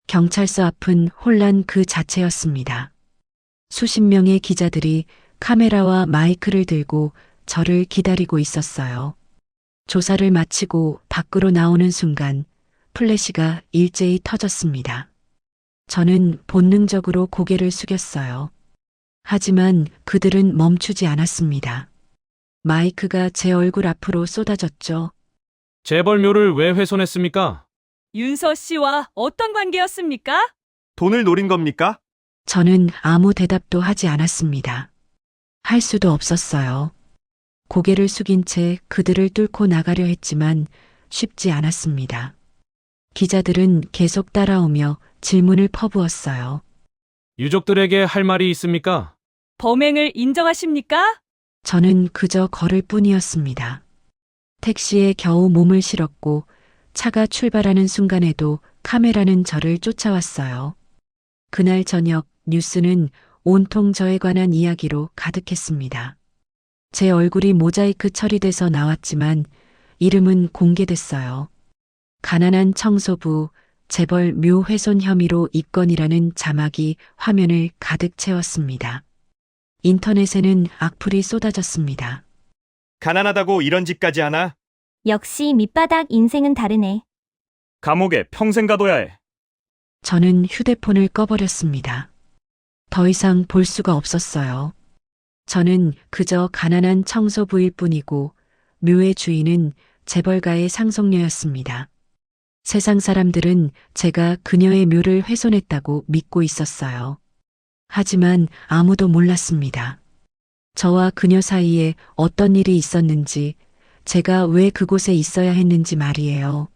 경찰서 앞은 혼란 그 자체였습니다. 수십 명의 기자들이 카메라와 마이크를 들고 저를 기다리고 있었어요. 조사를 마치고 밖으로 나오는 순간 플래시가 일제히 터졌습니다. 저는 본능적으로 고개를 숙였어요. 하지만 그들은 멈추지 않았습니다. 마이크가 제 얼굴 앞으로 쏟아졌죠. 재벌묘를 왜 훼손했습니까? 윤서 씨와 어떤 관계였습니까? 돈을 노린 겁니까? 저는 아무 대답도 하지 않았습니다. 할 수도 없었어요. 고개를 숙인 채 그들을 뚫고 나가려 했지만 쉽지 않았습니다. 기자들은 계속 따라오며 질문을 퍼부었어요. 유족들에게 할 말이 있습니까? 범행을 인정하십니까? 저는 그저 걸을 뿐이었습니다. 택시에 겨우 몸을 실었고 차가 출발하는 순간에도 카메라는 저를 쫓아왔어요. 그날 저녁 뉴스는 온통 저에 관한 이야기로 가득했습니다. 제 얼굴이 모자이크 처리돼서 나왔지만 이름은 공개됐어요. 가난한 청소부, 재벌 묘 훼손 혐의로 입건이라는 자막이 화면을 가득 채웠습니다. 인터넷에는 악플이 쏟아졌습니다. 가난하다고 이런 짓까지 하나? 역시 밑바닥 인생은 다르네. 감옥에 평생 가둬야 해. 저는 휴대폰을 꺼버렸습니다. 더 이상 볼 수가 없었어요. 저는 그저 가난한 청소부일 뿐이고 묘의 주인은 재벌가의 상속녀였습니다. 세상 사람들은 제가 그녀의 묘를 훼손했다고 믿고 있었어요. 하지만 아무도 몰랐습니다. 저와 그녀 사이에 어떤 일이 있었는지, 제가 왜 그곳에 있어야 했는지 말이에요.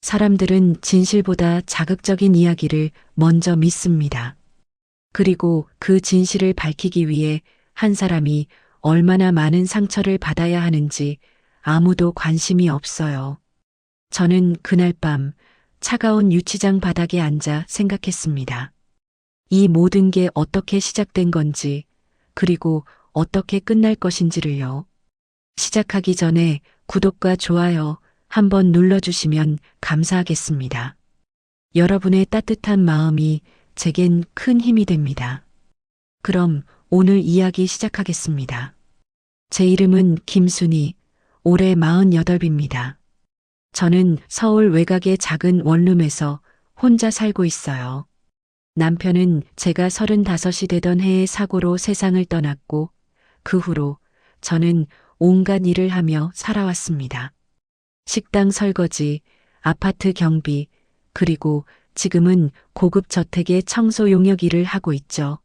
사람들은 진실보다 자극적인 이야기를 먼저 믿습니다. 그리고 그 진실을 밝히기 위해 한 사람이 얼마나 많은 상처를 받아야 하는지 아무도 관심이 없어요. 저는 그날 밤 차가운 유치장 바닥에 앉아 생각했습니다. 이 모든 게 어떻게 시작된 건지, 그리고 어떻게 끝날 것인지를요. 시작하기 전에 구독과 좋아요 한번 눌러주시면 감사하겠습니다. 여러분의 따뜻한 마음이 제겐 큰 힘이 됩니다. 그럼 오늘 이야기 시작하겠습니다. 제 이름은 김순희, 올해 48입니다. 저는 서울 외곽의 작은 원룸에서 혼자 살고 있어요. 남편은 제가 35이 되던 해의 사고로 세상을 떠났고 그 후로 저는 온갖 일을 하며 살아왔습니다. 식당 설거지, 아파트 경비, 그리고 지금은 고급 저택의 청소 용역 일을 하고 있죠.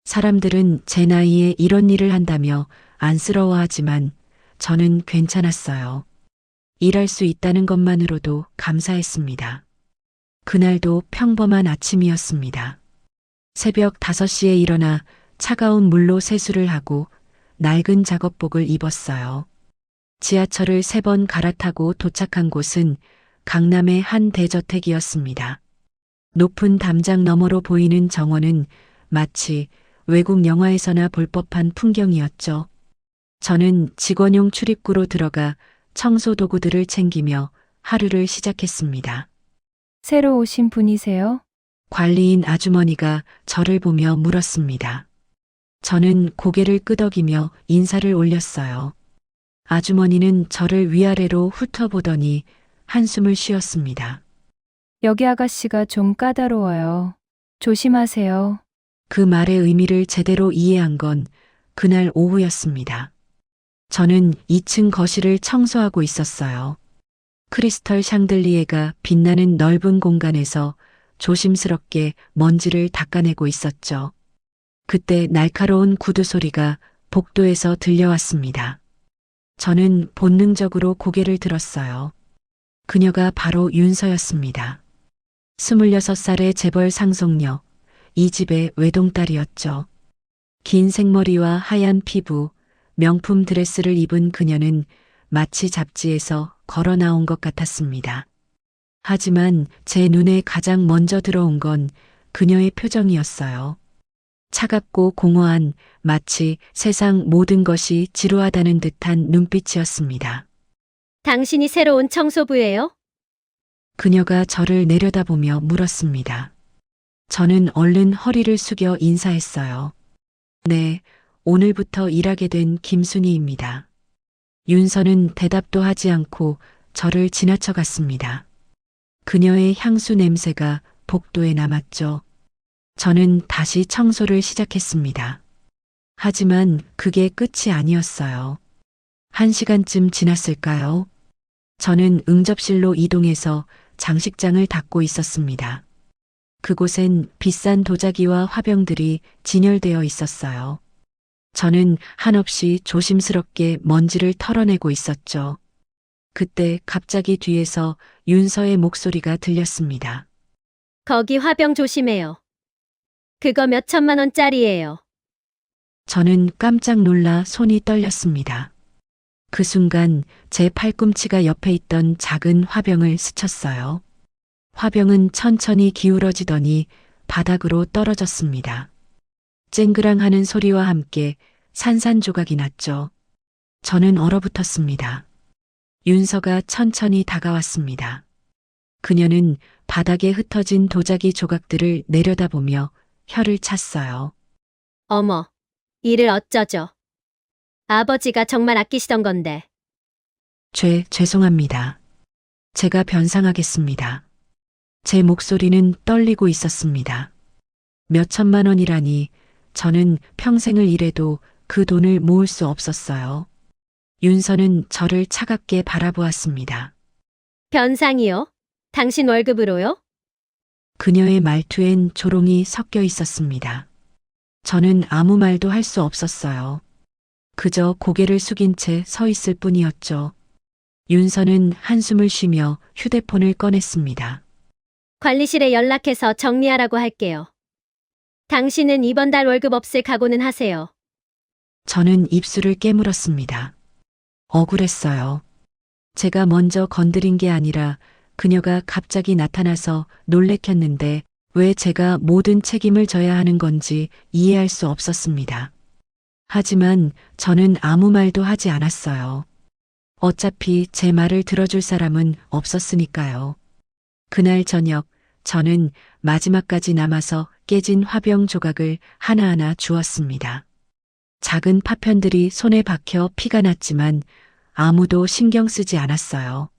사람들은 제 나이에 이런 일을 한다며 안쓰러워하지만 저는 괜찮았어요. 일할 수 있다는 것만으로도 감사했습니다. 그날도 평범한 아침이었습니다. 새벽 5시에 일어나 차가운 물로 세수를 하고 낡은 작업복을 입었어요. 지하철을 3번 갈아타고 도착한 곳은 강남의 한 대저택이었습니다. 높은 담장 너머로 보이는 정원은 마치 외국 영화에서나 볼 법한 풍경이었죠. 저는 직원용 출입구로 들어가 청소 도구들을 챙기며 하루를 시작했습니다. 새로 오신 분이세요? 관리인 아주머니가 저를 보며 물었습니다. 저는 고개를 끄덕이며 인사를 올렸어요. 아주머니는 저를 위아래로 훑어보더니 한숨을 쉬었습니다. 여기 아가씨가 좀 까다로워요. 조심하세요. 그 말의 의미를 제대로 이해한 건 그날 오후였습니다. 저는 2층 거실을 청소하고 있었어요. 크리스털 샹들리에가 빛나는 넓은 공간에서 조심스럽게 먼지를 닦아내고 있었죠. 그때 날카로운 구두 소리가 복도에서 들려왔습니다. 저는 본능적으로 고개를 들었어요. 그녀가 바로 윤서였습니다. 26살의 재벌 상속녀, 이 집의 외동딸이었죠. 긴 생머리와 하얀 피부, 명품 드레스를 입은 그녀는 마치 잡지에서 걸어 나온 것 같았습니다. 하지만 제 눈에 가장 먼저 들어온 건 그녀의 표정이었어요. 차갑고 공허한, 마치 세상 모든 것이 지루하다는 듯한 눈빛이었습니다. 당신이 새로 온 청소부예요? 그녀가 저를 내려다보며 물었습니다. 저는 얼른 허리를 숙여 인사했어요. 네, 오늘부터 일하게 된 김순희입니다. 윤서는 대답도 하지 않고 저를 지나쳐 갔습니다. 그녀의 향수 냄새가 복도에 남았죠. 저는 다시 청소를 시작했습니다. 하지만 그게 끝이 아니었어요. 1시간쯤 지났을까요? 저는 응접실로 이동해서 장식장을 닦고 있었습니다. 그곳엔 비싼 도자기와 화병들이 진열되어 있었어요. 저는 한없이 조심스럽게 먼지를 털어내고 있었죠. 그때 갑자기 뒤에서 윤서의 목소리가 들렸습니다. 거기 화병 조심해요. 그거 몇 천만 원짜리예요. 저는 깜짝 놀라 손이 떨렸습니다. 그 순간 제 팔꿈치가 옆에 있던 작은 화병을 스쳤어요. 화병은 천천히 기울어지더니 바닥으로 떨어졌습니다. 쨍그랑하는 소리와 함께 산산조각이 났죠. 저는 얼어붙었습니다. 윤서가 천천히 다가왔습니다. 그녀는 바닥에 흩어진 도자기 조각들을 내려다보며 혀를 찼어요. 어머, 이를 어쩌죠? 아버지가 정말 아끼시던 건데. 죄송합니다. 제가 변상하겠습니다. 제 목소리는 떨리고 있었습니다. 몇 천만 원이라니 저는 평생을 일해도 그 돈을 모을 수 없었어요. 윤서는 저를 차갑게 바라보았습니다. 변상이요? 당신 월급으로요? 그녀의 말투엔 조롱이 섞여 있었습니다. 저는 아무 말도 할 수 없었어요. 그저 고개를 숙인 채 서 있을 뿐이었죠. 윤서는 한숨을 쉬며 휴대폰을 꺼냈습니다. 관리실에 연락해서 정리하라고 할게요. 당신은 이번 달 월급 없을 각오는 하세요. 저는 입술을 깨물었습니다. 억울했어요. 제가 먼저 건드린 게 아니라 그녀가 갑자기 나타나서 놀래켰는데 왜 제가 모든 책임을 져야 하는 건지 이해할 수 없었습니다. 하지만 저는 아무 말도 하지 않았어요. 어차피 제 말을 들어줄 사람은 없었으니까요. 그날 저녁 저는 마지막까지 남아서 깨진 화병 조각을 하나하나 주었습니다. 작은 파편들이 손에 박혀 피가 났지만 아무도 신경 쓰지 않았어요.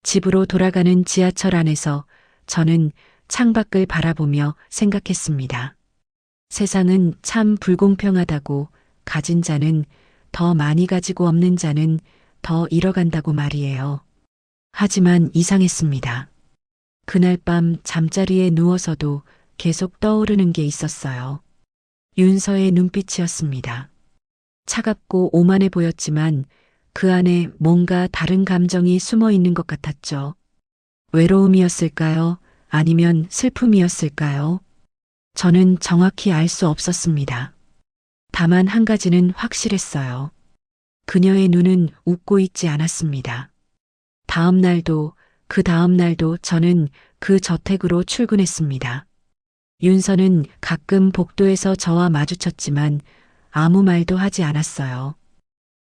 집으로 돌아가는 지하철 안에서 저는 창밖을 바라보며 생각했습니다. 세상은 참 불공평하다고 가진 자는 더 많이 가지고 없는 자는 더 잃어간다고 말이에요. 하지만 이상했습니다. 그날 밤 잠자리에 누워서도 계속 떠오르는 게 있었어요. 윤서의 눈빛이었습니다. 차갑고 오만해 보였지만 그 안에 뭔가 다른 감정이 숨어 있는 것 같았죠. 외로움이었을까요? 아니면 슬픔이었을까요? 저는 정확히 알 수 없었습니다. 다만 한 가지는 확실했어요. 그녀의 눈은 웃고 있지 않았습니다. 다음 날도 그 다음 날도 저는 그 저택으로 출근했습니다. 윤서는 가끔 복도에서 저와 마주쳤지만 아무 말도 하지 않았어요.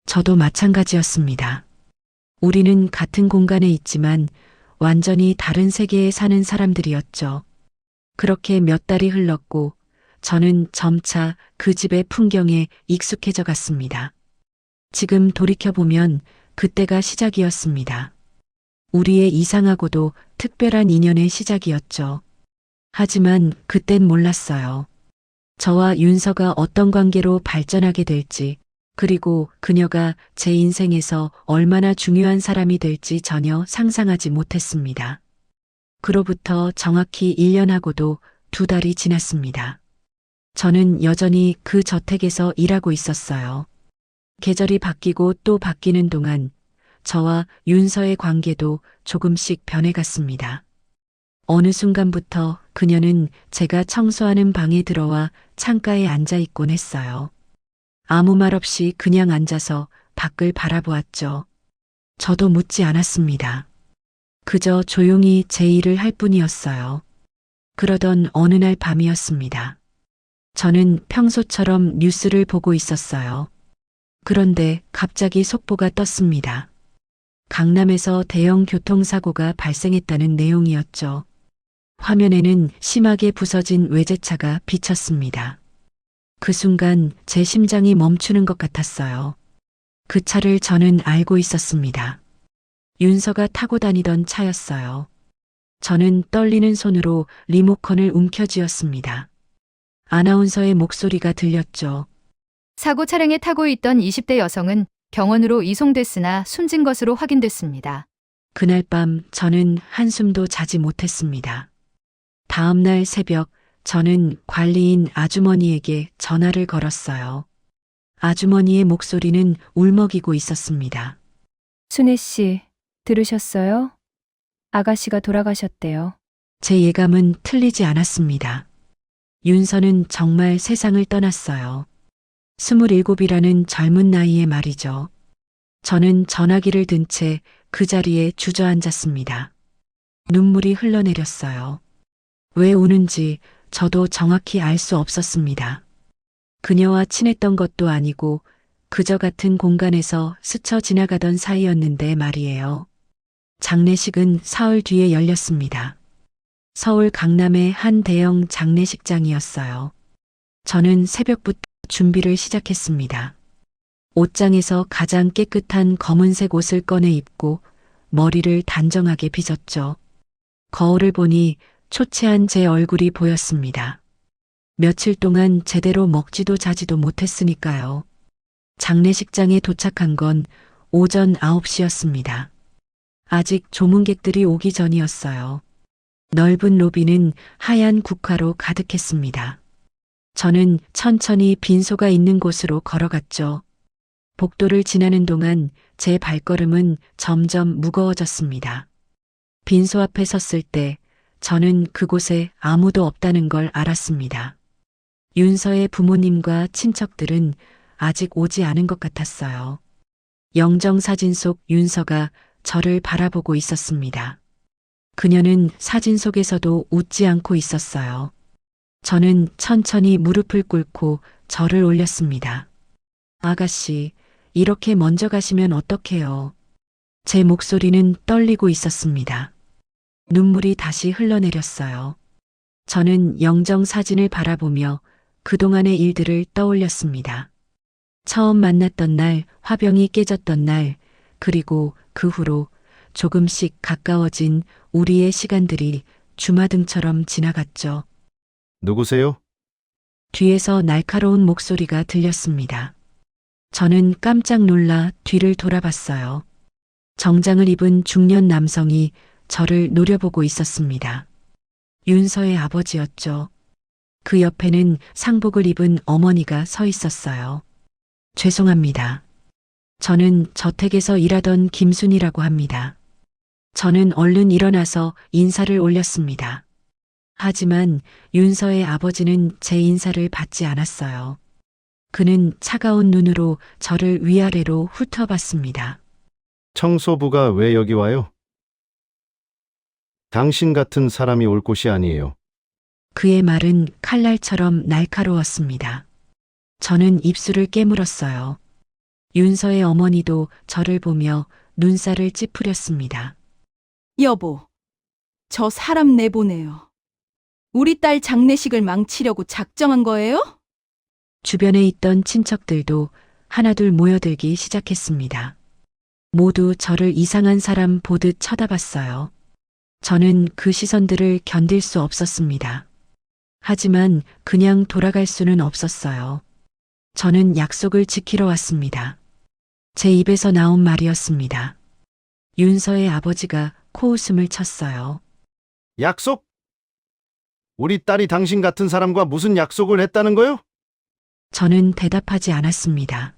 저도 마찬가지였습니다. 우리는 같은 공간에 있지만 완전히 다른 세계에 사는 사람들이었죠. 그렇게 몇 달이 흘렀고 저는 점차 그 집의 풍경에 익숙해져 갔습니다. 지금 돌이켜보면 그때가 시작이었습니다. 우리의 이상하고도 특별한 인연의 시작이었죠. 하지만 그땐 몰랐어요. 저와 윤서가 어떤 관계로 발전하게 될지, 그리고 그녀가 제 인생에서 얼마나 중요한 사람이 될지 전혀 상상하지 못했습니다. 그로부터 정확히 1년하고도 2달이 지났습니다. 저는 여전히 그 저택에서 일하고 있었어요. 계절이 바뀌고 또 바뀌는 동안 저와 윤서의 관계도 조금씩 변해갔습니다. 어느 순간부터 그녀는 제가 청소하는 방에 들어와 창가에 앉아 있곤 했어요. 아무 말 없이 그냥 앉아서 밖을 바라보았죠. 저도 묻지 않았습니다. 그저 조용히 제 일을 할 뿐이었어요. 그러던 어느 날 밤이었습니다. 저는 평소처럼 뉴스를 보고 있었어요. 그런데 갑자기 속보가 떴습니다. 강남에서 대형 교통사고가 발생했다는 내용이었죠. 화면에는 심하게 부서진 외제차가 비쳤습니다. 그 순간 제 심장이 멈추는 것 같았어요. 그 차를 저는 알고 있었습니다. 윤서가 타고 다니던 차였어요. 저는 떨리는 손으로 리모컨을 움켜쥐었습니다. 아나운서의 목소리가 들렸죠. 사고 차량에 타고 있던 20대 여성은 병원으로 이송됐으나 숨진 것으로 확인됐습니다. 그날 밤 저는 한숨도 자지 못했습니다. 다음 날 새벽 저는 관리인 아주머니에게 전화를 걸었어요. 아주머니의 목소리는 울먹이고 있었습니다. 순애 씨, 들으셨어요? 아가씨가 돌아가셨대요. 제 예감은 틀리지 않았습니다. 윤서는 정말 세상을 떠났어요. 27이라는 젊은 나이에 말이죠. 저는 전화기를 든 채 그 자리에 주저앉았습니다. 눈물이 흘러내렸어요. 왜 우는지 저도 정확히 알 수 없었습니다. 그녀와 친했던 것도 아니고 그저 같은 공간에서 스쳐 지나가던 사이였는데 말이에요. 장례식은 사흘 뒤에 열렸습니다. 서울 강남의 한 대형 장례식장이었어요. 저는 새벽부터 준비를 시작했습니다. 옷장에서 가장 깨끗한 검은색 옷을 꺼내 입고 머리를 단정하게 빗었죠. 거울을 보니 초췌한 제 얼굴이 보였습니다. 며칠 동안 제대로 먹지도 자지도 못했으니까요. 장례식장에 도착한 건 오전 9시였습니다. 아직 조문객들이 오기 전이었어요. 넓은 로비는 하얀 국화로 가득했습니다. 저는 천천히 빈소가 있는 곳으로 걸어갔죠. 복도를 지나는 동안 제 발걸음은 점점 무거워졌습니다. 빈소 앞에 섰을 때 저는 그곳에 아무도 없다는 걸 알았습니다. 윤서의 부모님과 친척들은 아직 오지 않은 것 같았어요. 영정사진 속 윤서가 저를 바라보고 있었습니다. 그녀는 사진 속에서도 웃지 않고 있었어요. 저는 천천히 무릎을 꿇고 절을 올렸습니다. 아가씨, 이렇게 먼저 가시면 어떡해요? 제 목소리는 떨리고 있었습니다. 눈물이 다시 흘러내렸어요. 저는 영정 사진을 바라보며 그동안의 일들을 떠올렸습니다. 처음 만났던 날, 화병이 깨졌던 날, 그리고 그 후로 조금씩 가까워진 우리의 시간들이 주마등처럼 지나갔죠. 누구세요? 뒤에서 날카로운 목소리가 들렸습니다. 저는 깜짝 놀라 뒤를 돌아봤어요. 정장을 입은 중년 남성이 저를 노려보고 있었습니다. 윤서의 아버지였죠. 그 옆에는 상복을 입은 어머니가 서 있었어요. 죄송합니다. 저는 저택에서 일하던 김순이라고 합니다. 저는 얼른 일어나서 인사를 올렸습니다. 하지만 윤서의 아버지는 제 인사를 받지 않았어요. 그는 차가운 눈으로 저를 위아래로 훑어봤습니다. 청소부가 왜 여기 와요? 당신 같은 사람이 올 곳이 아니에요. 그의 말은 칼날처럼 날카로웠습니다. 저는 입술을 깨물었어요. 윤서의 어머니도 저를 보며 눈살을 찌푸렸습니다. 여보, 저 사람 내보내요. 우리 딸 장례식을 망치려고 작정한 거예요? 주변에 있던 친척들도 하나둘 모여들기 시작했습니다. 모두 저를 이상한 사람 보듯 쳐다봤어요. 저는 그 시선들을 견딜 수 없었습니다. 하지만 그냥 돌아갈 수는 없었어요. 저는 약속을 지키러 왔습니다. 제 입에서 나온 말이었습니다. 윤서의 아버지가 코웃음을 쳤어요. 약속? 우리 딸이 당신 같은 사람과 무슨 약속을 했다는 거요? 저는 대답하지 않았습니다.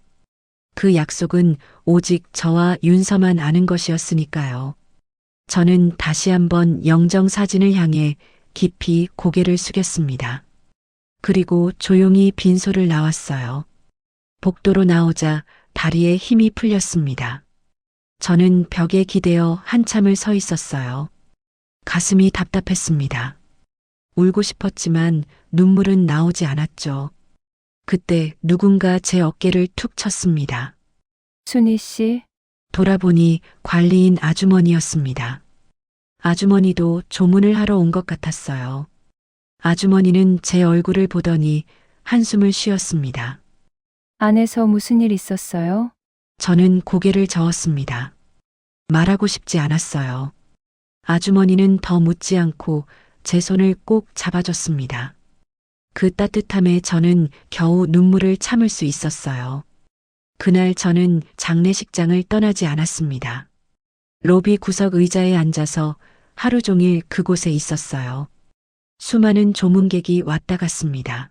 그 약속은 오직 저와 윤서만 아는 것이었으니까요. 저는 다시 한번 영정 사진을 향해 깊이 고개를 숙였습니다. 그리고 조용히 빈소를 나왔어요. 복도로 나오자 다리에 힘이 풀렸습니다. 저는 벽에 기대어 한참을 서 있었어요. 가슴이 답답했습니다. 울고 싶었지만 눈물은 나오지 않았죠. 그때 누군가 제 어깨를 툭 쳤습니다. 순희 씨, 돌아보니 관리인 아주머니였습니다. 아주머니도 조문을 하러 온 것 같았어요. 아주머니는 제 얼굴을 보더니 한숨을 쉬었습니다. 안에서 무슨 일 있었어요? 저는 고개를 저었습니다. 말하고 싶지 않았어요. 아주머니는 더 묻지 않고 제 손을 꼭 잡아줬습니다. 그 따뜻함에 저는 겨우 눈물을 참을 수 있었어요. 그날 저는 장례식장을 떠나지 않았습니다. 로비 구석 의자에 앉아서 하루 종일 그곳에 있었어요. 수많은 조문객이 왔다 갔습니다.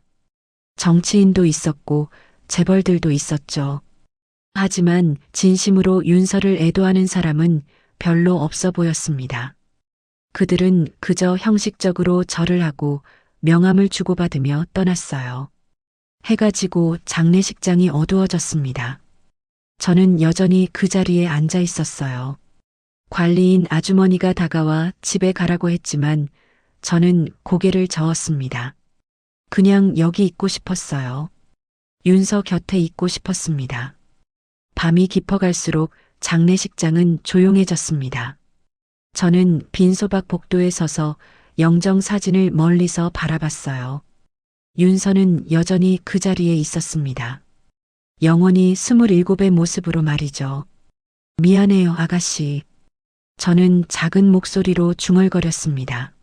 정치인도 있었고 재벌들도 있었죠. 하지만 진심으로 윤서를 애도하는 사람은 별로 없어 보였습니다. 그들은 그저 형식적으로 절을 하고 명함을 주고받으며 떠났어요. 해가 지고 장례식장이 어두워졌습니다. 저는 여전히 그 자리에 앉아 있었어요. 관리인 아주머니가 다가와 집에 가라고 했지만 저는 고개를 저었습니다. 그냥 여기 있고 싶었어요. 윤서 곁에 있고 싶었습니다. 밤이 깊어갈수록 장례식장은 조용해졌습니다. 저는 빈소박 복도에 서서 영정 사진을 멀리서 바라봤어요. 윤서는 여전히 그 자리에 있었습니다. 영원히 27의 모습으로 말이죠. 미안해요, 아가씨. 저는 작은 목소리로 중얼거렸습니다.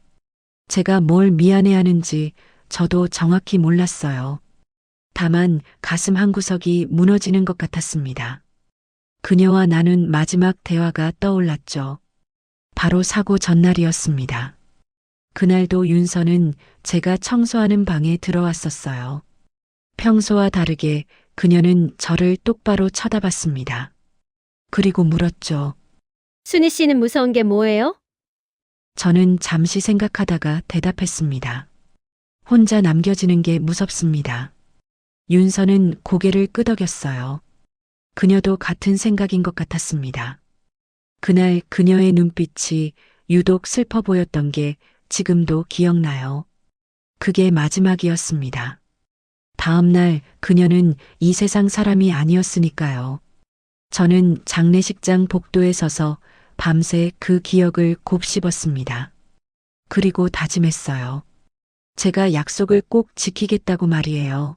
제가 뭘 미안해하는지 저도 정확히 몰랐어요. 다만 가슴 한구석이 무너지는 것 같았습니다. 그녀와 나눈 마지막 대화가 떠올랐죠. 바로 사고 전날이었습니다. 그날도 윤서는 제가 청소하는 방에 들어왔었어요. 평소와 다르게 그녀는 저를 똑바로 쳐다봤습니다. 그리고 물었죠. 순희 씨는 무서운 게 뭐예요? 저는 잠시 생각하다가 대답했습니다. 혼자 남겨지는 게 무섭습니다. 윤서는 고개를 끄덕였어요. 그녀도 같은 생각인 것 같았습니다. 그날 그녀의 눈빛이 유독 슬퍼 보였던 게 지금도 기억나요. 그게 마지막이었습니다. 다음 날 그녀는 이 세상 사람이 아니었으니까요. 저는 장례식장 복도에 서서 밤새 그 기억을 곱씹었습니다. 그리고 다짐했어요. 제가 약속을 꼭 지키겠다고 말이에요.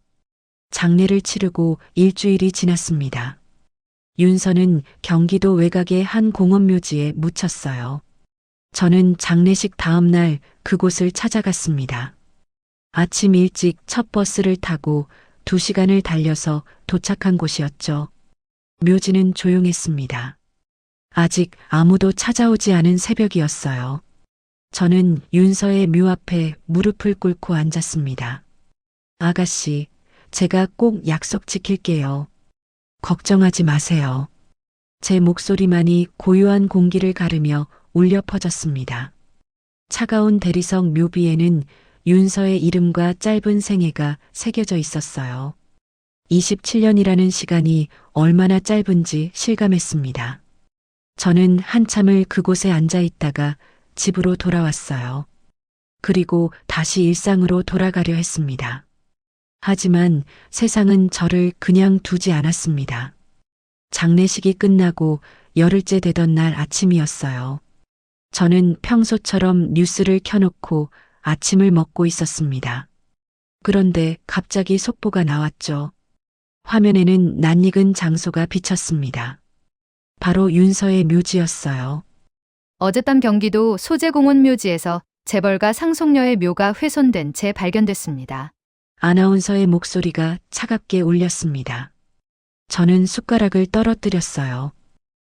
장례를 치르고 일주일이 지났습니다. 윤서는 경기도 외곽의 한 공원 묘지에 묻혔어요. 저는 장례식 다음 날 그곳을 찾아갔습니다. 아침 일찍 첫 버스를 타고 2시간을 달려서 도착한 곳이었죠. 묘지는 조용했습니다. 아직 아무도 찾아오지 않은 새벽이었어요. 저는 윤서의 묘 앞에 무릎을 꿇고 앉았습니다. 아가씨, 제가 꼭 약속 지킬게요. 걱정하지 마세요. 제 목소리만이 고요한 공기를 가르며 울려 퍼졌습니다. 차가운 대리석 묘비에는 윤서의 이름과 짧은 생애가 새겨져 있었어요. 27년이라는 시간이 얼마나 짧은지 실감했습니다. 저는 한참을 그곳에 앉아 있다가 집으로 돌아왔어요. 그리고 다시 일상으로 돌아가려 했습니다. 하지만 세상은 저를 그냥 두지 않았습니다. 장례식이 끝나고 열흘째 되던 날 아침이었어요. 저는 평소처럼 뉴스를 켜놓고 아침을 먹고 있었습니다. 그런데 갑자기 속보가 나왔죠. 화면에는 낯익은 장소가 비쳤습니다. 바로 윤서의 묘지였어요. 어젯밤 경기도 소재공원 묘지에서 재벌가 상속녀의 묘가 훼손된 채 발견됐습니다. 아나운서의 목소리가 차갑게 울렸습니다. 저는 숟가락을 떨어뜨렸어요.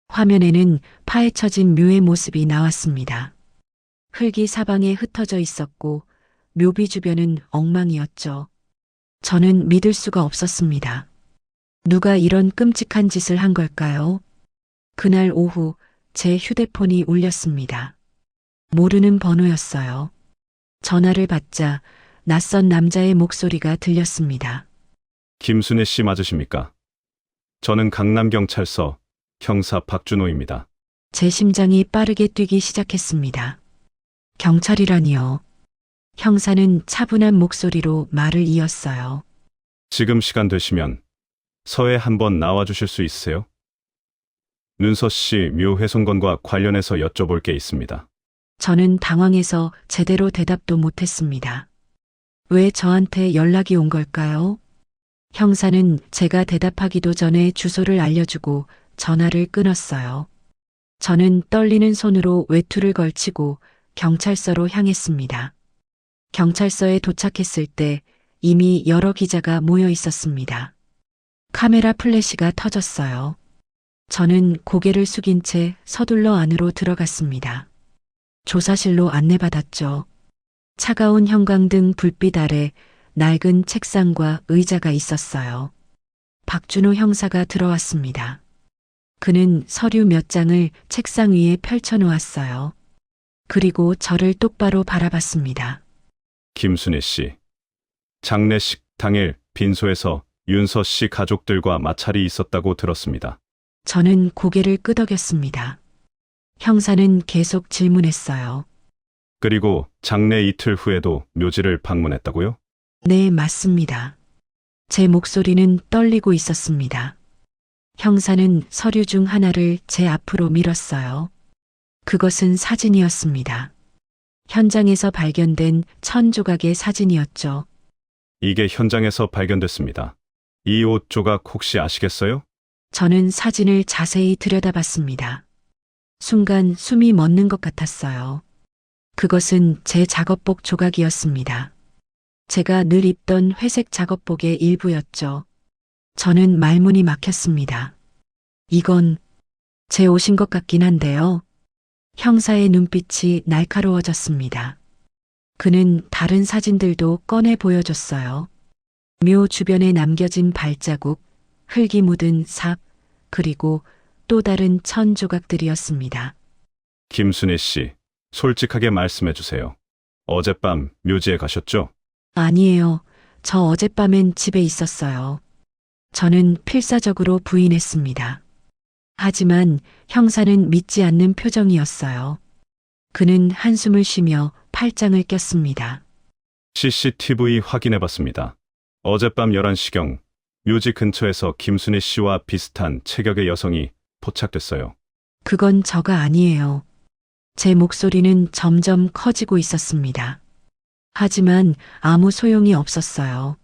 화면에는 파헤쳐진 묘의 모습이 나왔습니다. 흙이 사방에 흩어져 있었고 묘비 주변은 엉망이었죠. 저는 믿을 수가 없었습니다. 누가 이런 끔찍한 짓을 한 걸까요? 그날 오후 제 휴대폰이 울렸습니다. 모르는 번호였어요. 전화를 받자 낯선 남자의 목소리가 들렸습니다. 김순애 씨 맞으십니까? 저는 강남경찰서 형사 박준호입니다. 제 심장이 빠르게 뛰기 시작했습니다. 경찰이라니요. 형사는 차분한 목소리로 말을 이었어요. 지금 시간 되시면 서해 한번 나와주실 수 있으세요? 윤서 씨 묘 훼손 건과 관련해서 여쭤볼 게 있습니다. 저는 당황해서 제대로 대답도 못했습니다. 왜 저한테 연락이 온 걸까요? 형사는 제가 대답하기도 전에 주소를 알려주고 전화를 끊었어요. 저는 떨리는 손으로 외투를 걸치고 경찰서로 향했습니다. 경찰서에 도착했을 때 이미 여러 기자가 모여 있었습니다. 카메라 플래시가 터졌어요. 저는 고개를 숙인 채 서둘러 안으로 들어갔습니다. 조사실로 안내받았죠. 차가운 형광등 불빛 아래 낡은 책상과 의자가 있었어요. 박준호 형사가 들어왔습니다. 그는 서류 몇 장을 책상 위에 펼쳐놓았어요. 그리고 저를 똑바로 바라봤습니다. 김순애 씨. 장례식 당일 빈소에서 윤서 씨 가족들과 마찰이 있었다고 들었습니다. 저는 고개를 끄덕였습니다. 형사는 계속 질문했어요. 그리고 장례 이틀 후에도 묘지를 방문했다고요? 네, 맞습니다. 제 목소리는 떨리고 있었습니다. 형사는 서류 중 하나를 제 앞으로 밀었어요. 그것은 사진이었습니다. 현장에서 발견된 1000조각의 사진이었죠. 이게 현장에서 발견됐습니다. 이 옷 조각 혹시 아시겠어요? 저는 사진을 자세히 들여다봤습니다. 순간 숨이 멎는 것 같았어요. 그것은 제 작업복 조각이었습니다. 제가 늘 입던 회색 작업복의 일부였죠. 저는 말문이 막혔습니다. 이건 제 옷인 것 같긴 한데요. 형사의 눈빛이 날카로워졌습니다. 그는 다른 사진들도 꺼내 보여줬어요. 묘 주변에 남겨진 발자국, 흙이 묻은 삽, 그리고 또 다른 1000조각들이었습니다. 김순애 씨, 솔직하게 말씀해 주세요. 어젯밤 묘지에 가셨죠? 아니에요. 저 어젯밤엔 집에 있었어요. 저는 필사적으로 부인했습니다. 하지만 형사는 믿지 않는 표정이었어요. 그는 한숨을 쉬며 팔짱을 꼈습니다. CCTV 확인해 봤습니다. 어젯밤 11시경 묘지 근처에서 김순애 씨와 비슷한 체격의 여성이 포착됐어요. 그건 저가 아니에요. 제 목소리는 점점 커지고 있었습니다. 하지만 아무 소용이 없었어요.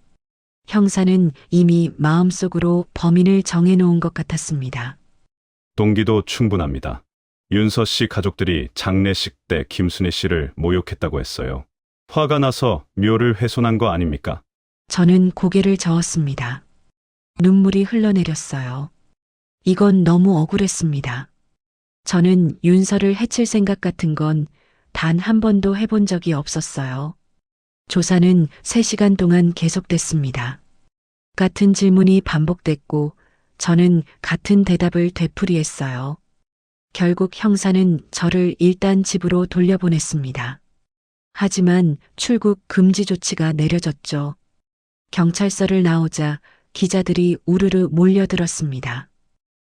형사는 이미 마음속으로 범인을 정해놓은 것 같았습니다. 동기도 충분합니다. 윤서 씨 가족들이 장례식 때 김순애 씨를 모욕했다고 했어요. 화가 나서 묘를 훼손한 거 아닙니까? 저는 고개를 저었습니다. 눈물이 흘러내렸어요. 이건 너무 억울했습니다. 저는 윤서를 해칠 생각 같은 건 단 한 번도 해본 적이 없었어요. 조사는 3시간 동안 계속됐습니다. 같은 질문이 반복됐고 저는 같은 대답을 되풀이했어요. 결국 형사는 저를 일단 집으로 돌려보냈습니다. 하지만 출국 금지 조치가 내려졌죠. 경찰서를 나오자 기자들이 우르르 몰려들었습니다.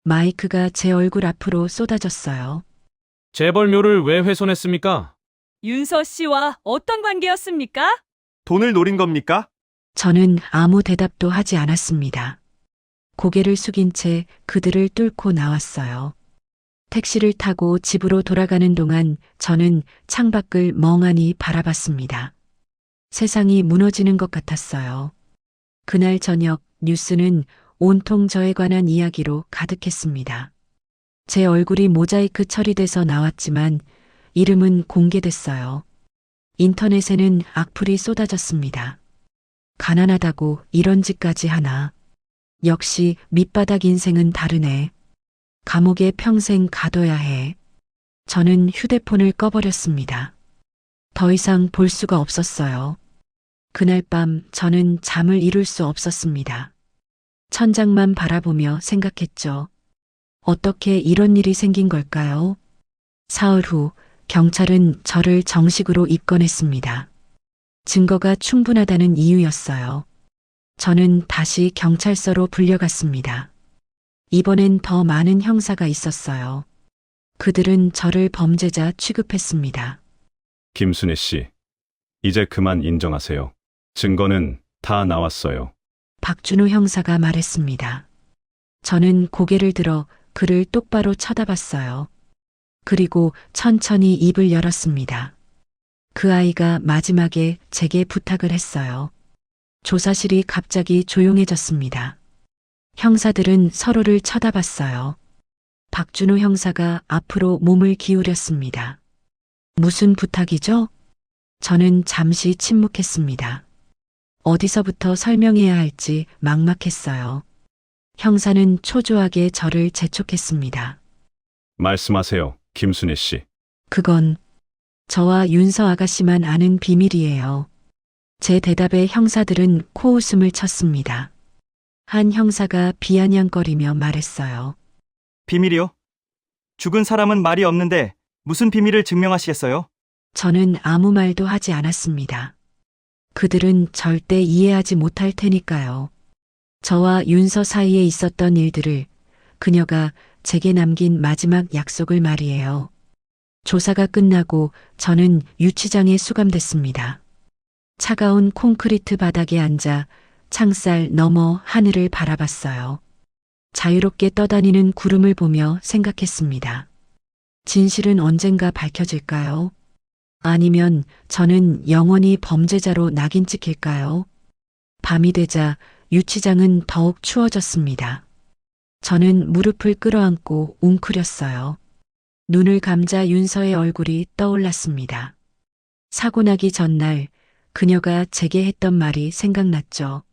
마이크가 제 얼굴 앞으로 쏟아졌어요. 재벌묘를 왜 훼손했습니까? 윤서 씨와 어떤 관계였습니까? 돈을 노린 겁니까? 저는 아무 대답도 하지 않았습니다. 고개를 숙인 채 그들을 뚫고 나왔어요. 택시를 타고 집으로 돌아가는 동안 저는 창밖을 멍하니 바라봤습니다. 세상이 무너지는 것 같았어요. 그날 저녁 뉴스는 온통 저에 관한 이야기로 가득했습니다. 제 얼굴이 모자이크 처리돼서 나왔지만 이름은 공개됐어요. 인터넷에는 악플이 쏟아졌습니다. 가난하다고 이런 짓까지 하나. 역시 밑바닥 인생은 다르네. 감옥에 평생 가둬야 해. 저는 휴대폰을 꺼버렸습니다. 더 이상 볼 수가 없었어요. 그날 밤 저는 잠을 이룰 수 없었습니다. 천장만 바라보며 생각했죠. 어떻게 이런 일이 생긴 걸까요? 사흘 후 경찰은 저를 정식으로 입건했습니다. 증거가 충분하다는 이유였어요. 저는 다시 경찰서로 불려갔습니다. 이번엔 더 많은 형사가 있었어요. 그들은 저를 범죄자 취급했습니다. 김순애 씨, 이제 그만 인정하세요. 증거는 다 나왔어요. 박준호 형사가 말했습니다. 저는 고개를 들어 그를 똑바로 쳐다봤어요. 그리고 천천히 입을 열었습니다. 그 아이가 마지막에 제게 부탁을 했어요. 조사실이 갑자기 조용해졌습니다. 형사들은 서로를 쳐다봤어요. 박준호 형사가 앞으로 몸을 기울였습니다. 무슨 부탁이죠? 저는 잠시 침묵했습니다. 어디서부터 설명해야 할지 막막했어요. 형사는 초조하게 저를 재촉했습니다. 말씀하세요, 김순애 씨. 그건 저와 윤서 아가씨만 아는 비밀이에요. 제 대답에 형사들은 코웃음을 쳤습니다. 한 형사가 비아냥거리며 말했어요. 비밀이요? 죽은 사람은 말이 없는데 무슨 비밀을 증명하시겠어요? 저는 아무 말도 하지 않았습니다. 그들은 절대 이해하지 못할 테니까요. 저와 윤서 사이에 있었던 일들을, 그녀가 제게 남긴 마지막 약속을 말이에요. 조사가 끝나고 저는 유치장에 수감됐습니다. 차가운 콘크리트 바닥에 앉아 창살 너머 하늘을 바라봤어요. 자유롭게 떠다니는 구름을 보며 생각했습니다. 진실은 언젠가 밝혀질까요? 아니면 저는 영원히 범죄자로 낙인 찍힐까요? 밤이 되자 유치장은 더욱 추워졌습니다. 저는 무릎을 끌어안고 웅크렸어요. 눈을 감자 윤서의 얼굴이 떠올랐습니다. 사고 나기 전날 그녀가 제게 했던 말이 생각났죠.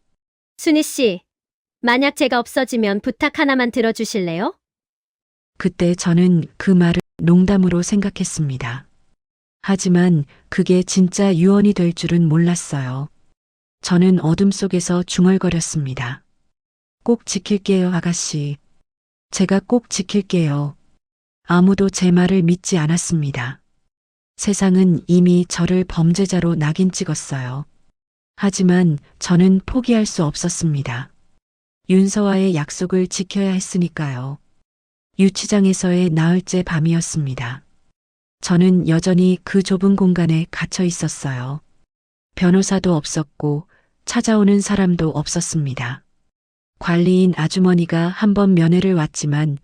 순희 씨, 만약 제가 없어지면 부탁 하나만 들어주실래요? 그때 저는 그 말을 농담으로 생각했습니다. 하지만 그게 진짜 유언이 될 줄은 몰랐어요. 저는 어둠 속에서 중얼거렸습니다. 꼭 지킬게요, 아가씨. 제가 꼭 지킬게요. 아무도 제 말을 믿지 않았습니다. 세상은 이미 저를 범죄자로 낙인 찍었어요. 하지만 저는 포기할 수 없었습니다. 윤서와의 약속을 지켜야 했으니까요. 유치장에서의 나흘째 밤이었습니다. 저는 여전히 그 좁은 공간에 갇혀 있었어요. 변호사도 없었고 찾아오는 사람도 없었습니다. 관리인 아주머니가 한 번 면회를 왔지만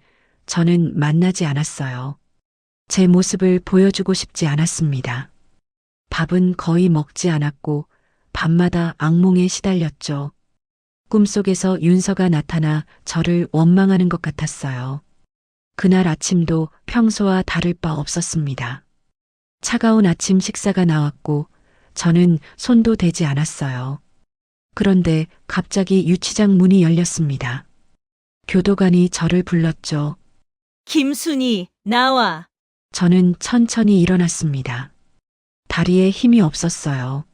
저는 만나지 않았어요. 제 모습을 보여주고 싶지 않았습니다. 밥은 거의 먹지 않았고 밤마다 악몽에 시달렸죠. 꿈속에서 윤서가 나타나 저를 원망하는 것 같았어요. 그날 아침도 평소와 다를 바 없었습니다. 차가운 아침 식사가 나왔고 저는 손도 대지 않았어요. 그런데 갑자기 유치장 문이 열렸습니다. 교도관이 저를 불렀죠. 김순희, 나와. 저는 천천히 일어났습니다. 다리에 힘이 없었어요.